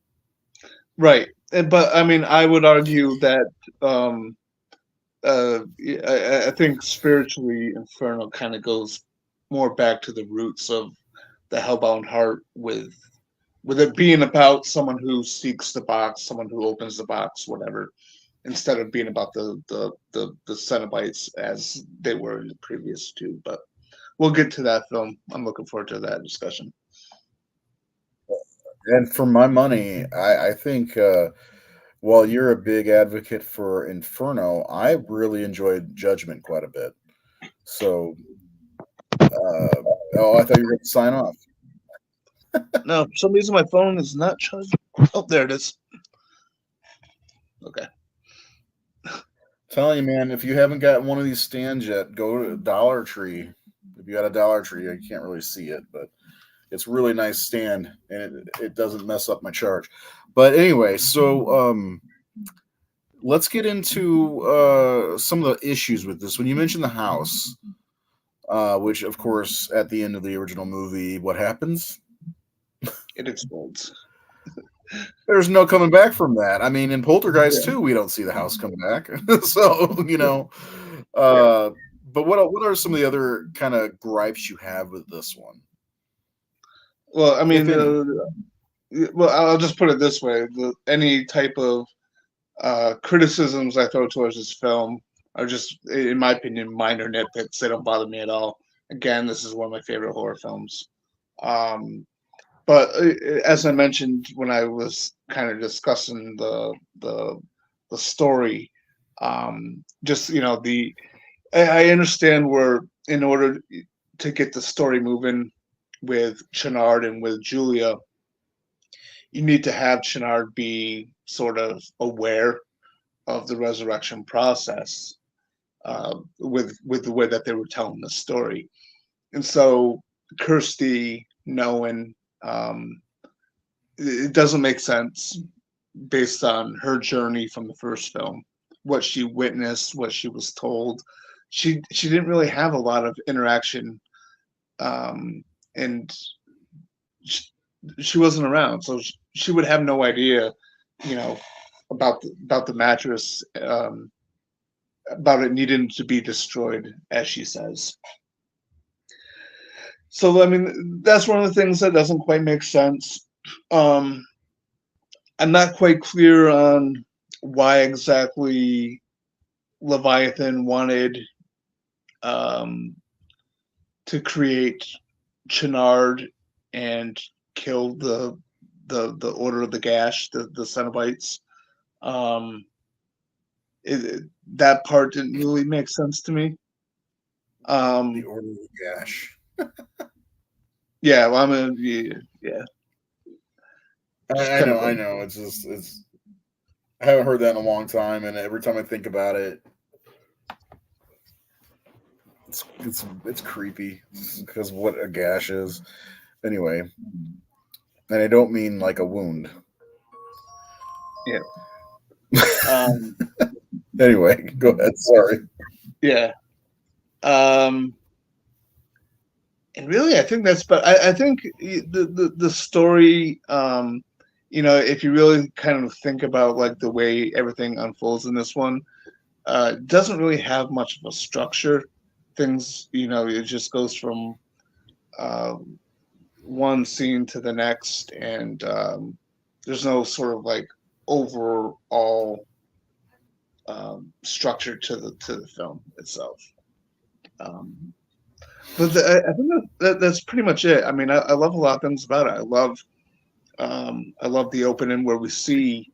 [SPEAKER 2] Right, but I mean, I would argue that um, I think spiritually, Inferno kind of goes more back to the roots of the Hellbound Heart, with it being about someone who seeks the box, someone who opens the box, whatever, instead of being about the Cenobites as they were in the previous two. But we'll get to that film. I'm looking forward to that discussion.
[SPEAKER 1] And for my money, I think while you're a big advocate for Inferno, I really enjoyed Judgment quite a bit. So, I thought you were going to sign off.
[SPEAKER 2] No, for some reason my phone is not charging. Oh, there it is. Okay.
[SPEAKER 1] Telling you, man, if you haven't got one of these stands yet, go to Dollar Tree. If you got a Dollar Tree, I can't really see it, but it's a really nice stand, and it doesn't mess up my charge. But anyway, so let's get into some of the issues with this. When you mentioned the house, which, of course, at the end of the original movie, what happens?
[SPEAKER 2] It explodes.
[SPEAKER 1] There's no coming back from that. I mean, in Poltergeist 2, we don't see the house come back. So, you know, but what are some of the other kind of gripes you have with this one?
[SPEAKER 2] Well, I mean,
[SPEAKER 1] If
[SPEAKER 2] well, I'll just put it this way: any type of criticisms I throw towards this film are just, in my opinion, minor nitpicks. They don't bother me at all. Again, this is one of my favorite horror films. But as I mentioned when I was kind of discussing the story, just I understand where in order to get the story moving with Chenard and with Julia, you need to have Chenard be sort of aware of the resurrection process with the way that they were telling the story, and so Kirsty knowing. It doesn't make sense based on her journey from the first film, what she witnessed, what she was told. She didn't really have a lot of interaction, and she wasn't around, so she would have no idea, about the mattress, about it needing to be destroyed, as she says. So, I mean, that's one of the things that doesn't quite make sense. I'm not quite clear on why exactly Leviathan wanted to create Chenard and kill the Order of the Gash, the Cenobites. That part didn't really make sense to me.
[SPEAKER 1] the Order of the Gash.
[SPEAKER 2] Yeah, well, yeah.
[SPEAKER 1] I know. It's. I haven't heard that in a long time, and every time I think about it, it's creepy because what a gash is. Anyway, and I don't mean like a wound.
[SPEAKER 2] Yeah.
[SPEAKER 1] Anyway, go ahead. Sorry.
[SPEAKER 2] Yeah. And really, I think that's. But I think the story. If you really kind of think about like the way everything unfolds in this one, doesn't really have much of a structure. Things, it just goes from one scene to the next, and there's no sort of like overall structure to the film itself. But I think that's pretty much it. I mean, I love a lot of things about it. I love the opening where we see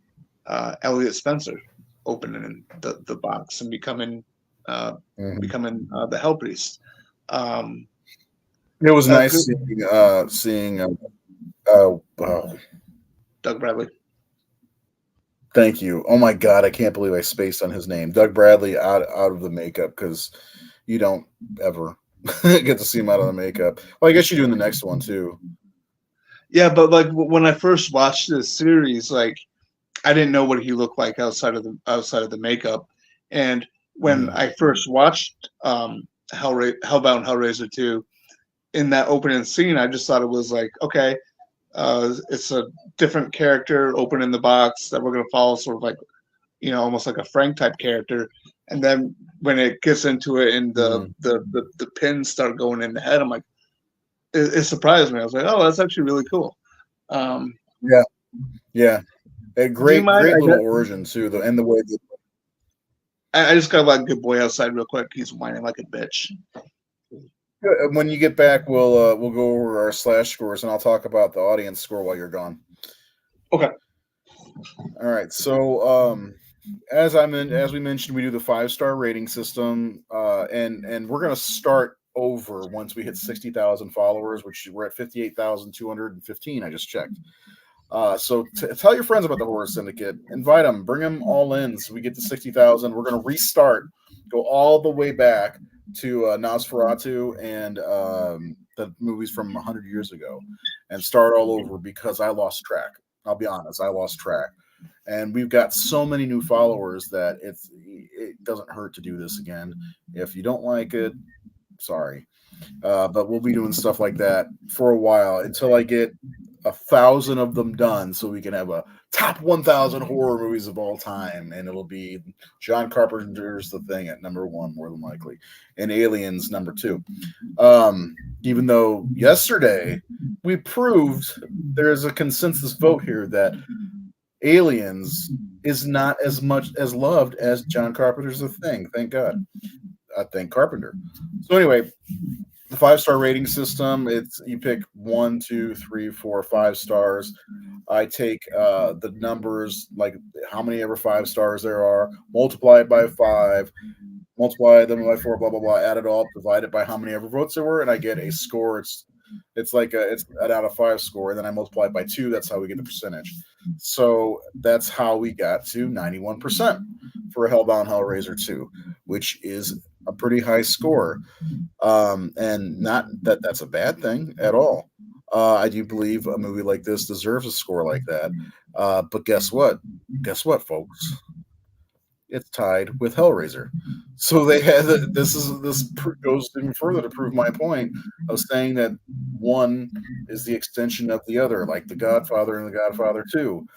[SPEAKER 2] Elliot Spencer opening the box and becoming the Hell Priest.
[SPEAKER 1] It was nice seeing
[SPEAKER 2] Doug Bradley.
[SPEAKER 1] Thank you. Oh my God, I can't believe I spaced on his name. Doug Bradley out of the makeup, because you don't ever get to see him out of the makeup. Well, I guess you do in the next one too.
[SPEAKER 2] Yeah, but like when I first watched this series, like I didn't know what he looked like outside of the makeup, and when I first watched Hellbound Hellraiser 2, in that opening scene, I just thought it was like, okay, it's a different character opening the box that we're gonna follow, sort of like, almost like a Frank type character. And then when it gets into it and the pins start going in the head, I'm like, it surprised me. I was like, oh, that's actually really cool.
[SPEAKER 1] Yeah. A great little origin too, though, and the way that
[SPEAKER 2] I just got like Good Boy Outside real quick. He's whining like a bitch.
[SPEAKER 1] When you get back, we'll go over our slash scores, and I'll talk about the audience score while you're gone.
[SPEAKER 2] Okay.
[SPEAKER 1] All right. So, as we mentioned, we do the 5-star rating system, and we're gonna start over once we hit 60,000 followers, which we're at 58,215. I just checked. So tell your friends about the Horror Syndicate. Invite them, bring them all in, so we get to 60,000. We're gonna restart, go all the way back to Nosferatu and the movies from 100 years ago, and start all over because I lost track. I'll be honest, I lost track. And we've got so many new followers that it doesn't hurt to do this again. If you don't like it, sorry. But we'll be doing stuff like that for a while until I get 1,000 of them done, so we can have a top 1,000 horror movies of all time, and it'll be John Carpenter's The Thing at number 1, more than likely, and Aliens number 2. Even though yesterday we proved there's a consensus vote here that Aliens is not as much as loved as John Carpenter's The Thing. Thank God. I thank Carpenter. So anyway, the 5-star rating system, it's you pick 1, 2, 3, 4, 5 stars. I take the numbers, like how many ever 5 stars there are, multiply it by 5, multiply them by 4, blah blah blah, add it all, divide it by how many ever votes there were, and I get a score. It's like it's an out of 5 score, and then I multiply it by 2. That's how we get the percentage. So that's how we got to 91% for Hellbound Hellraiser 2, which is a pretty high score. And not that that's a bad thing at all. I do believe a movie like this deserves a score like that. But guess what? Guess what, folks? It's tied with Hellraiser. So they had this goes even further to prove my point of saying that one is the extension of the other, like The Godfather and The Godfather 2.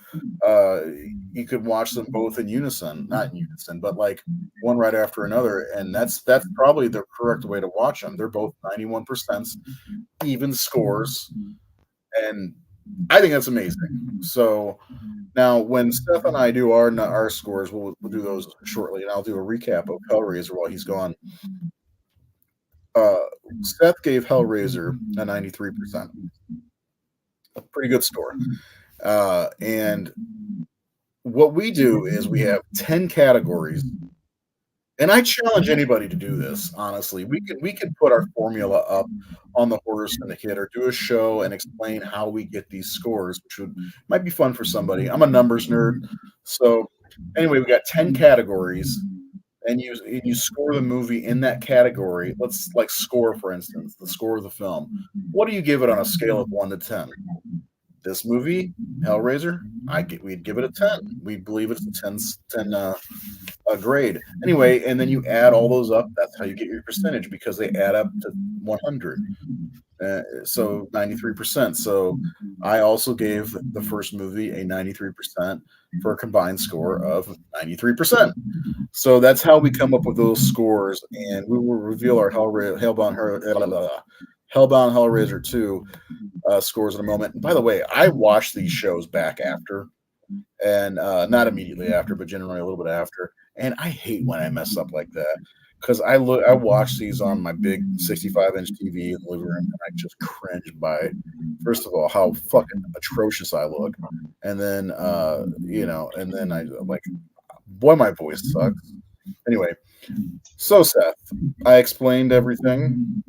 [SPEAKER 1] You could watch them both in unison, not in unison, but like one right after another, and that's probably the correct way to watch them. They're both 91%, even scores, and I think that's amazing. So now, when Seth and I do our scores, we'll do those shortly, and I'll do a recap of Hellraiser while he's gone. Seth gave Hellraiser a 93%, a pretty good score. And what we do is we have 10 categories, and I challenge anybody to do this. Honestly, we could put our formula up on the Horror Syndicate or do a show and explain how we get these scores, which might be fun for somebody. I'm a numbers nerd, so anyway, we got 10 categories, and you score the movie in that category. Let's like score, for instance, the score of the film. What do you give it on a scale of 1 to 10? This movie, Hellraiser, we'd give it a 10. We believe it's a 10 grade. Anyway, and then you add all those up. That's how you get your percentage, because they add up to 100. So 93%. So I also gave the first movie a 93% for a combined score of 93%. So that's how we come up with those scores, and we will reveal our Hellbound Hellraiser 2 scores in a moment. And by the way, I watch these shows back after, and not immediately after, but generally a little bit after. And I hate when I mess up like that, because I watch these on my big 65-inch TV in the living room, and I just cringe by, first of all, how fucking atrocious I look, and then and then I like, boy, my voice sucks. Anyway, so Seth, I explained everything.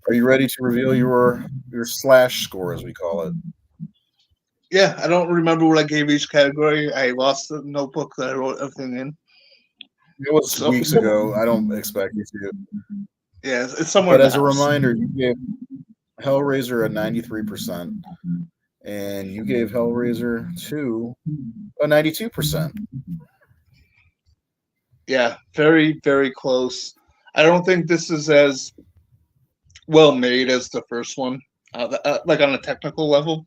[SPEAKER 1] Are you ready to reveal your slash score, as we call it?
[SPEAKER 2] Yeah, I don't remember what I gave each category. I lost the notebook that I wrote everything in.
[SPEAKER 1] It was weeks ago. I don't expect you to.
[SPEAKER 2] Yeah, it's somewhere.
[SPEAKER 1] But as a reminder, you gave Hellraiser a 93%, and you gave Hellraiser 2 a 92%.
[SPEAKER 2] Yeah, very, very close. I don't think this is as well made as the first one, like on a technical level.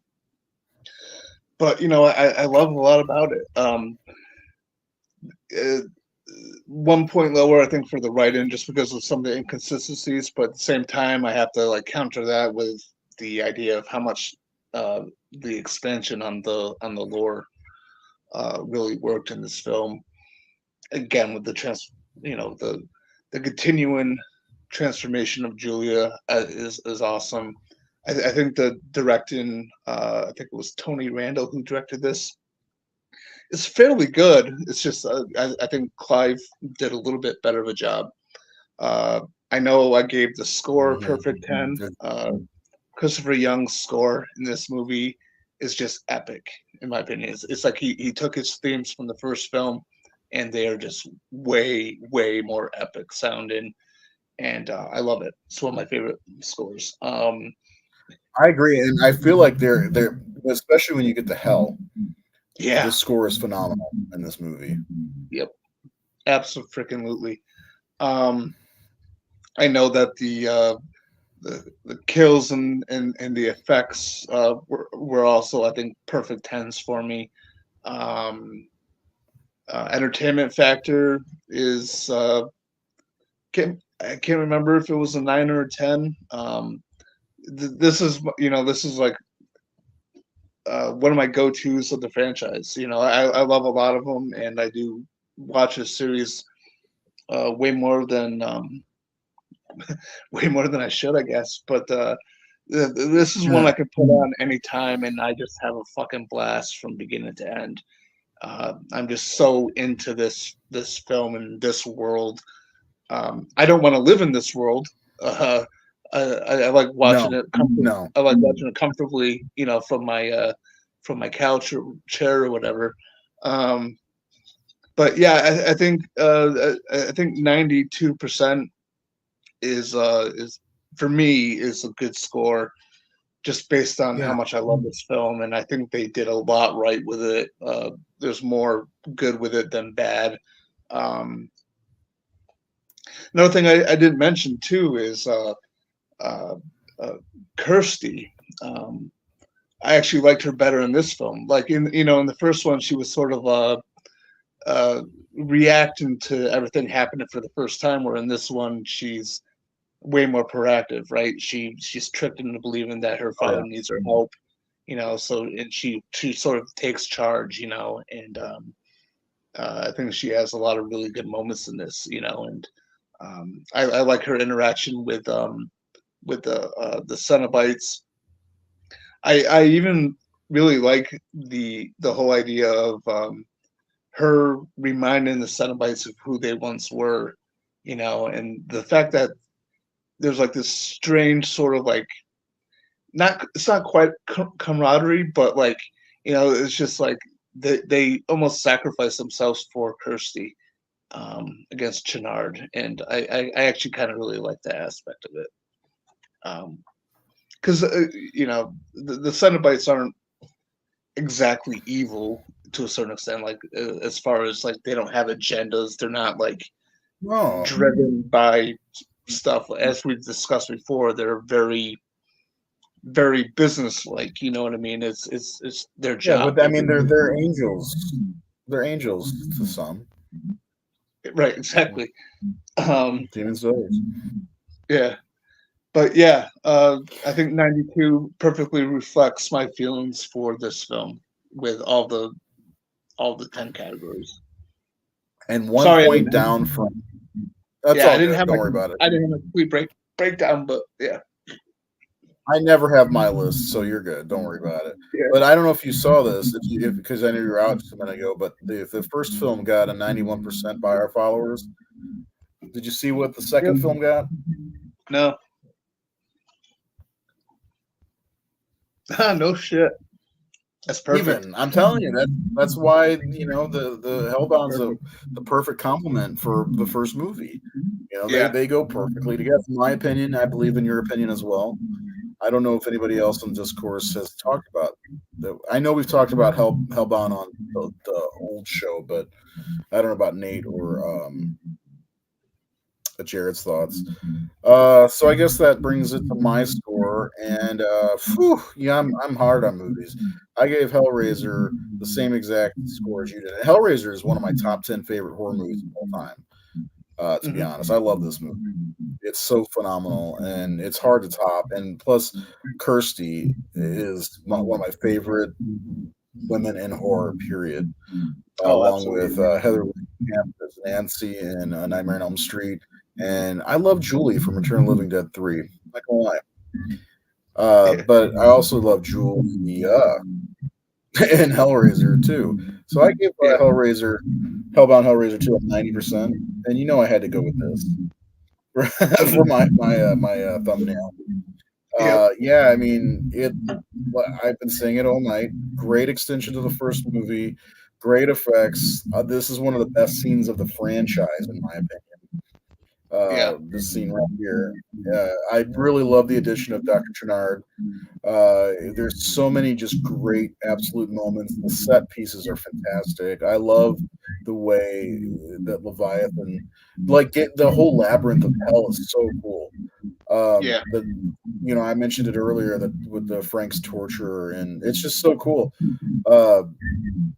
[SPEAKER 2] But I love a lot about it. 1 point lower, I think, for the write-in, just because of some of the inconsistencies. But at the same time, I have to counter that with the idea of how much the expansion on the lore really worked in this film. Again, with the continuing transformation of Julia is awesome. I think the directing, I think it was Tony Randall who directed this. It's fairly good. It's just I think Clive did a little bit better of a job. I know I gave the score a perfect 10. Christopher Young's score in this movie is just epic, in my opinion. It's like he took his themes from the first film, and they are just way, way more epic sounding. And I love it. It's one of my favorite scores.
[SPEAKER 1] I agree, and I feel like they're especially when you get to Hell.
[SPEAKER 2] Yeah.
[SPEAKER 1] The score is phenomenal in this movie.
[SPEAKER 2] Yep. Absolutely. I know that the kills and the effects were also, I think, perfect 10s for me. Entertainment factor is I can't remember if it was a 9 or a 10. This is like one of my go-tos of the franchise. I love a lot of them, and I do watch this series way more than I should, I guess. But this is one I can put on anytime, and I just have a fucking blast from beginning to end. I'm just so into this film and this world. I don't want to live in this world. I like watching it. I like watching it comfortably, from my couch or chair or whatever. But yeah, I think 92% is for me is a good score, just based on how much I love this film, and I think they did a lot right with it. There's more good with it than bad. Another thing I didn't mention too is Kirsty. I actually liked her better in this film. Like in the first one, she was sort of reacting to everything happening for the first time, where in this one she's way more proactive, right? She's tricked into believing that her father needs her help, and she sort of takes charge, and I think she has a lot of really good moments in this, and I like her interaction with the Cenobites. I even really like the whole idea of her reminding the Cenobites of who they once were, and the fact that there's like this strange sort of like it's not quite camaraderie, but like it's just like they almost sacrifice themselves for Kirsty against Chenard, and I actually kind of really like that aspect of it. Because the Cenobites aren't exactly evil to a certain extent, like as far as like they don't have agendas, they're not like driven by stuff. As we've discussed before, they're very, very business-like. You know what I mean? It's their job.
[SPEAKER 1] Yeah, but I mean they're angels. They're angels to some.
[SPEAKER 2] Right, exactly.
[SPEAKER 1] Demons dogs.
[SPEAKER 2] Yeah. But yeah, I think 92 perfectly reflects my feelings for this film with all the 10 categories.
[SPEAKER 1] And one point down from. That's all. Don't worry about it.
[SPEAKER 2] I didn't have a complete breakdown, but yeah.
[SPEAKER 1] I never have my list, so you're good. Don't worry about it. Yeah. But I don't know if you saw this, because I knew you were out just a minute ago. But the first film got a 91% by our followers. Did you see what the second film got?
[SPEAKER 2] No. No shit. That's perfect.
[SPEAKER 1] I'm telling you, that's why the Hellbound's the perfect complement for the first movie. They go perfectly together. In my opinion, I believe in your opinion as well. I don't know if anybody else in discourse has talked about that. I know we've talked about Hellbound on the old show, but I don't know about Nate or Jared's thoughts. So I guess that brings it to my score, and I'm hard on movies. I gave Hellraiser the same exact score as you did. Hellraiser is one of my top 10 favorite horror movies of all time. To be honest, I love this movie. It's so phenomenal, and it's hard to top. And plus, Kirsty is one of my favorite women in horror, period. Along with Heather Camp as Nancy in Nightmare on Elm Street, And I love Julie from Return of the Living Dead 3. I'm not gonna lie.
[SPEAKER 2] Yeah.
[SPEAKER 1] But I also love Julie in Hellraiser too. So I give
[SPEAKER 2] Yeah.
[SPEAKER 1] Hellbound Hellraiser 2 a 90%, and you know I had to go with this for my thumbnail.
[SPEAKER 2] Yep.
[SPEAKER 1] Yeah, I mean I've been saying it all night. Great extension to the first movie, great effects. This is one of the best scenes of the franchise, in my opinion.
[SPEAKER 2] Yeah.
[SPEAKER 1] This scene right here. I really love the addition of Dr. Chernard. There's so many just great absolute moments. The set pieces are fantastic. I love the way that Leviathan, get the whole labyrinth of hell is so cool.
[SPEAKER 2] Yeah.
[SPEAKER 1] I mentioned it earlier that with the Frank's torture, and it's just so cool.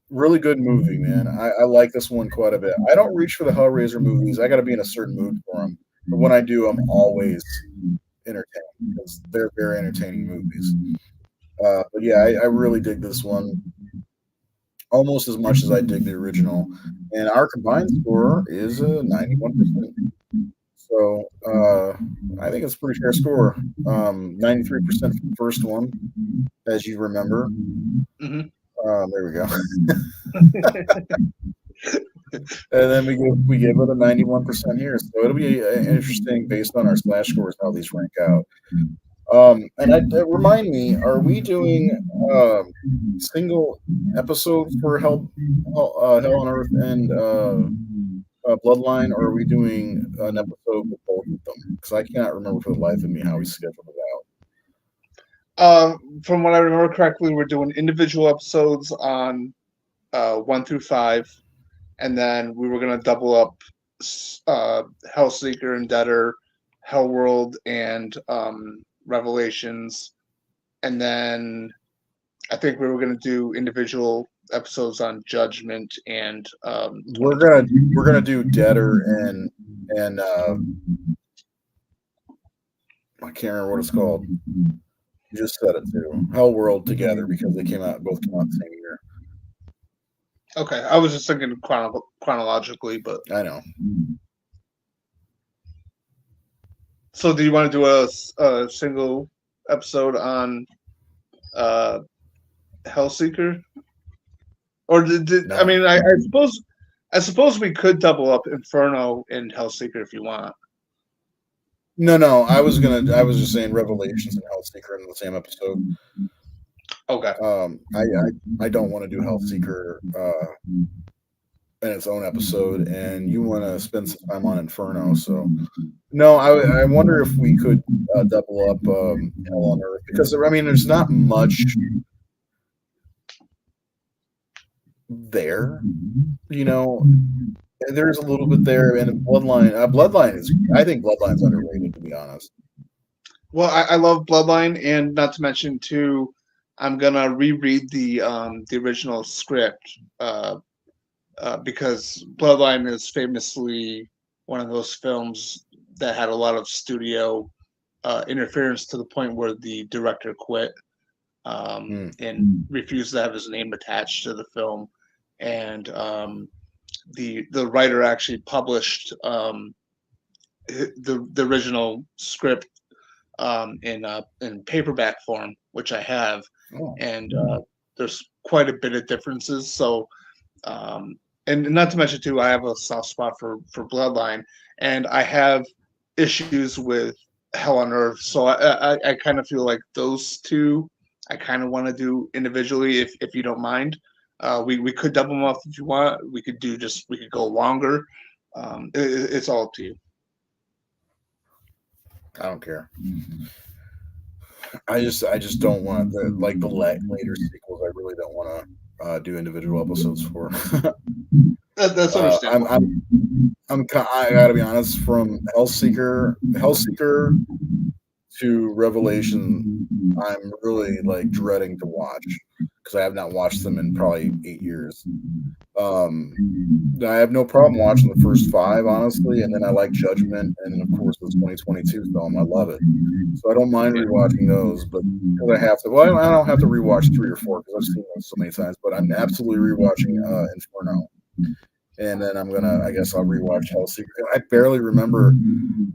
[SPEAKER 1] Really good movie, man. I like this one quite a bit. I don't reach for the Hellraiser movies. I got to be in a certain mood for them. But when I do, I'm always entertained because they're very entertaining movies. But yeah, I really dig this one almost as much as I dig the original. And our combined score is 91%. So I think it's a pretty fair score. 93% for the first one, as you remember.
[SPEAKER 2] Mhm.
[SPEAKER 1] There we go. And then we give it a 91% here. So it'll be interesting based on our slash scores how these rank out. And remind me, are we doing single episode for Hell on Earth and Bloodline, or are we doing an episode with both of them? Because I cannot remember for the life of me how we scheduled it out.
[SPEAKER 2] From what I remember correctly, we're doing individual episodes on 1 through 5, and then we were gonna double up Hellseeker and Debtor, Hellworld, and Revelations, and then I think we were gonna do individual episodes on Judgment and
[SPEAKER 1] We're gonna do Debtor and I can't remember what it's called. You just said it too. Hellworld together because they both came out the same year.
[SPEAKER 2] Okay, I was just thinking chronologically, but
[SPEAKER 1] I know.
[SPEAKER 2] So do you want to do a single episode on Hellseeker? Or
[SPEAKER 1] No.
[SPEAKER 2] I mean, I suppose we could double up Inferno and Hellseeker if you want.
[SPEAKER 1] No. I was just saying Revelations and Hellseeker in the same episode.
[SPEAKER 2] Okay.
[SPEAKER 1] I don't want to do Hellseeker in its own episode, and you want to spend some time on Inferno. So, no, I wonder if we could double up Hell on Earth, because I mean, there's not much there, There's a little bit there, and Bloodline is. I think Bloodline's underrated, to be honest.
[SPEAKER 2] Well, I love Bloodline, and not to mention too, I'm gonna reread the original script because Bloodline is famously one of those films that had a lot of studio interference to the point where the director quit and refused to have his name attached to the film, and the writer actually published the original script in paperback form, which I have, and there's quite a bit of differences. So, and not to mention too, I have a soft spot for Bloodline, and I have issues with Hell on Earth. So I kind of feel like those two I kind of want to do individually, if you don't mind. We could double them up if you want. We could go longer. It's all up to you.
[SPEAKER 1] I don't care. I just don't want the later sequels. I really don't want to do individual episodes for.
[SPEAKER 2] That's understandable.
[SPEAKER 1] I gotta be honest. From Hellseeker to Revelation, I'm really dreading to watch because I have not watched them in probably 8 years. I have no problem watching the first 5, honestly, and then I like Judgment, and of course the 2022 film. I love it, so I don't mind rewatching those. But because I have to, I don't have to rewatch 3 or 4 because I've seen them so many times. But I'm absolutely rewatching Inferno. and then I guess I'll rewatch Hellseeker. I barely remember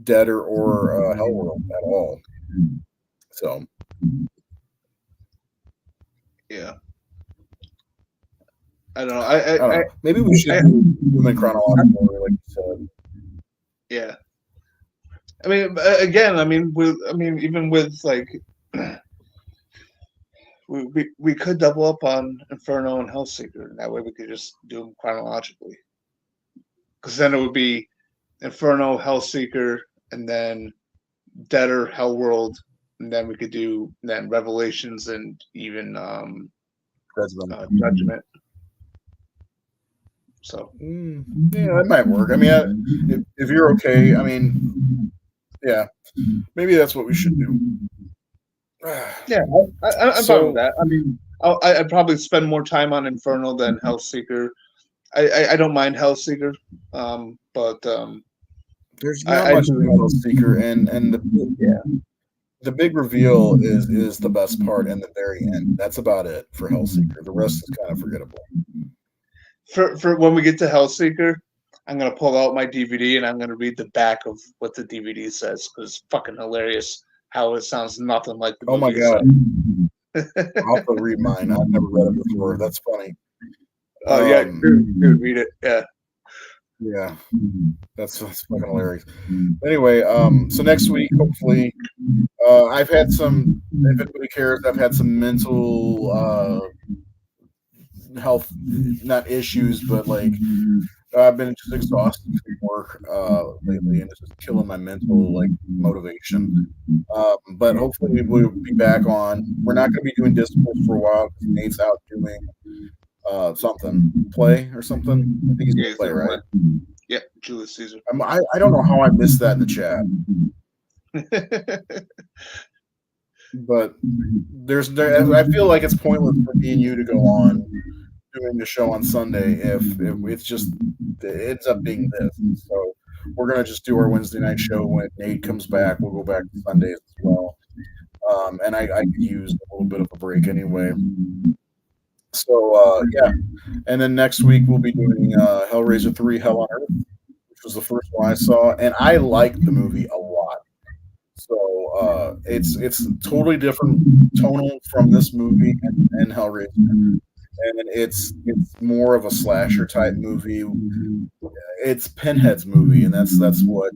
[SPEAKER 1] Dead or Hellworld at all. So
[SPEAKER 2] yeah. I don't know.
[SPEAKER 1] I don't know. Maybe we should do them in chronological, like you said.
[SPEAKER 2] Yeah. I mean, again, even with like, we could double up on Inferno and Hellseeker, and that way we could just do them chronologically. Because then it would be Inferno, Hellseeker, and then Dead or Hellworld, and then we could do then Revelations and even Judgment. So
[SPEAKER 1] yeah, that might work. I mean, if you're okay, I mean, yeah, maybe that's what we should do.
[SPEAKER 2] Yeah, I'm fine with that. I mean, I'd probably spend more time on Inferno than Hellseeker. I don't mind Hellseeker, but
[SPEAKER 1] there's not much about Hellseeker, and the big reveal is the best part in the very end. That's about it for Hellseeker. The rest is kind of forgettable.
[SPEAKER 2] For when we get to Hellseeker, I'm gonna pull out my DVD and I'm gonna read the back of what the DVD says because it's fucking hilarious how it sounds nothing like the movie.
[SPEAKER 1] Oh my god! I'll have to read mine. I've never read it before. That's funny.
[SPEAKER 2] Oh yeah, dude, read it.
[SPEAKER 1] Yeah, that's fucking hilarious. Anyway, so next week, hopefully, I've had some. If anybody cares, I've had some mental health, not issues, but like I've been just exhausted from work lately, and it's just killing my mental like motivation. But hopefully we'll be back on. We're not going to be doing Discord for a while because Nate's out doing play or something. I think he's going to play, right?
[SPEAKER 2] Yeah, Julius Caesar.
[SPEAKER 1] I don't know how I missed that in the chat. But I feel like it's pointless for me and you to go on doing the show on Sunday if it's just it ends up being this. So we're gonna just do our Wednesday night show when Nate comes back. We'll go back to Sundays as well. And I could use a little bit of a break anyway. So yeah, and then next week we'll be doing Hellraiser 3: Hell on Earth, which was the first one I saw, and I liked the movie a lot. So it's totally different tonal from this movie and Hellraiser, and it's more of a slasher type movie. It's Pinhead's movie, and that's what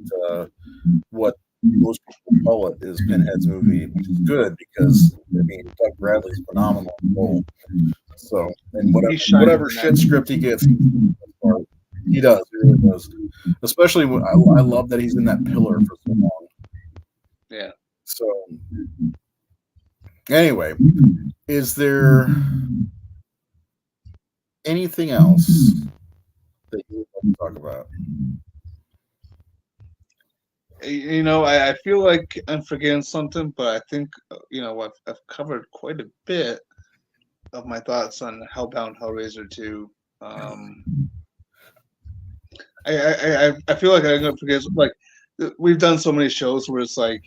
[SPEAKER 1] most people call it is Pinhead's movie, which is good because I mean Doug Bradley's phenomenal role. So and whatever shit script he gets, he does. He really does. Especially when I love that he's in that pillar for so long.
[SPEAKER 2] Yeah.
[SPEAKER 1] So anyway, is there anything else that you want to talk about?
[SPEAKER 2] You know, I feel like I'm forgetting something, but I think I've covered quite a bit of my thoughts on Hellbound Hellraiser 2. I feel like I'm gonna forget. Like we've done so many shows where it's like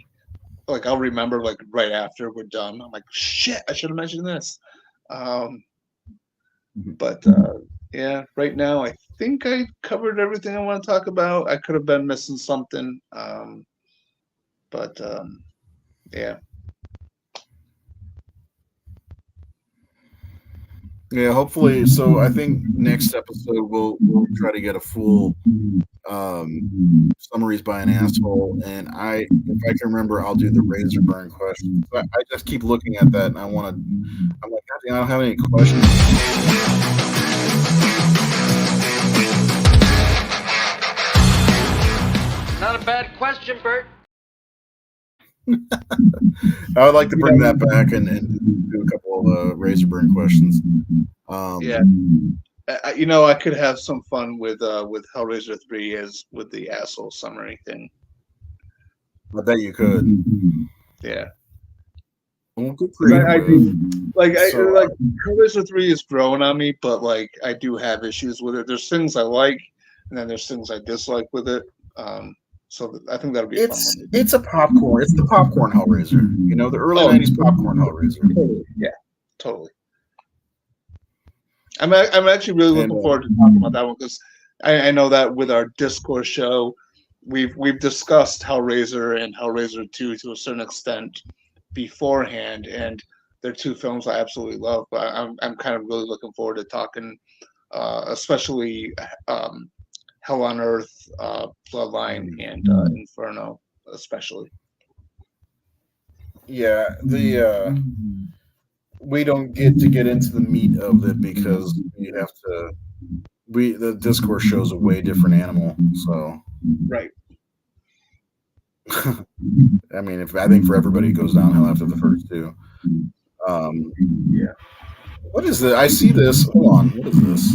[SPEAKER 2] I'll remember like right after we're done. I'm like, shit, I should have mentioned this. But yeah, right now I think I covered everything I want to talk about. I could have been missing something, but yeah.
[SPEAKER 1] Yeah, hopefully. So I think next episode we'll try to get a full summaries by an asshole, and if I can remember, I'll do the razor burn questions. I just keep looking at that, and I'm like, God, I don't have any questions.
[SPEAKER 4] Not a bad question, Bert.
[SPEAKER 1] I would like to bring that back and do a couple of razor burn questions.
[SPEAKER 2] Yeah, I could have some fun with Hellraiser 3 as with the asshole summary thing.
[SPEAKER 1] I bet you could.
[SPEAKER 2] Yeah.
[SPEAKER 1] Well, good for you.
[SPEAKER 2] I do like Hellraiser 3 is growing on me, but like I do have issues with it. There's things I like, and then there's things I dislike with it. So I think that'll be a fun one.
[SPEAKER 1] It's a popcorn. It's the popcorn Hellraiser. You know, the early 90s popcorn Hellraiser.
[SPEAKER 2] Totally. Yeah, totally. I'm actually really looking forward to talking about that one because I know that with our Discord show, we've discussed Hellraiser and Hellraiser II to a certain extent beforehand, and they're two films I absolutely love. But I'm kind of really looking forward to talking, especially Hell on Earth, Bloodline, and Inferno, especially.
[SPEAKER 1] Yeah, we don't get to get into the meat of it because the Discord show's a way different animal. So
[SPEAKER 2] Right.
[SPEAKER 1] I mean, I think for everybody it goes downhill after the first two.
[SPEAKER 2] Yeah.
[SPEAKER 1] What is this? I see this. Hold on. What is this?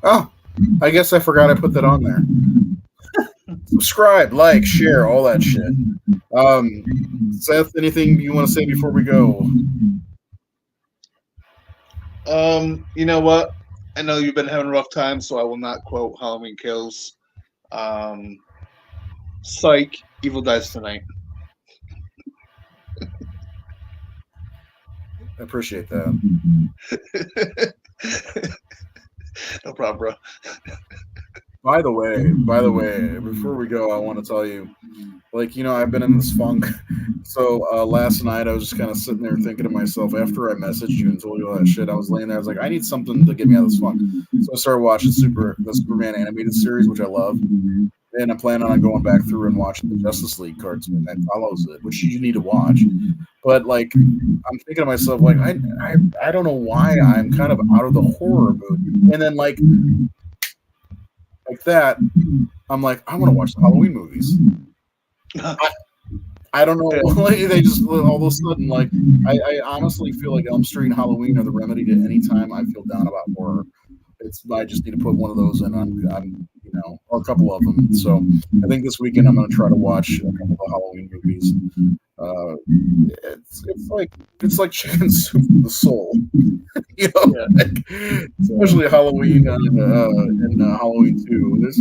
[SPEAKER 1] Oh, I guess I forgot I put that on there. Subscribe, like, share, all that shit. Seth, anything you want to say before we go?
[SPEAKER 2] You know what? I know you've been having a rough time, so I will not quote Halloween Kills. Psych, Evil Dies Tonight.
[SPEAKER 1] I appreciate that.
[SPEAKER 2] No problem, bro.
[SPEAKER 1] By the way, before we go, I want to tell you, I've been in this funk. So last night I was just kind of sitting there thinking to myself, after I messaged you and told you all that shit, I was laying there, I was like, I need something to get me out of this funk. So I started watching the Superman animated series, which I love. And I'm planning on going back through and watching the Justice League cartoon that follows it, which you need to watch. But I'm thinking to myself, I don't know why I'm kind of out of the horror mood. And then like that, I'm like, I want to watch the Halloween movies. I don't know. They just all of a sudden, I honestly feel like Elm Street and Halloween are the remedy to any time I feel down about horror. I just need to put one of those in. I'm or a couple of them. So I think this weekend I'm going to try to watch a couple of Halloween movies. It's like chicken soup for the soul, especially Halloween and Halloween 2. There's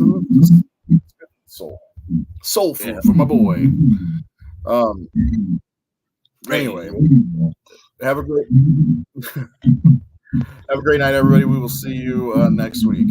[SPEAKER 1] soul food for my boy. Anyway, have a great night, everybody. We will see you next week.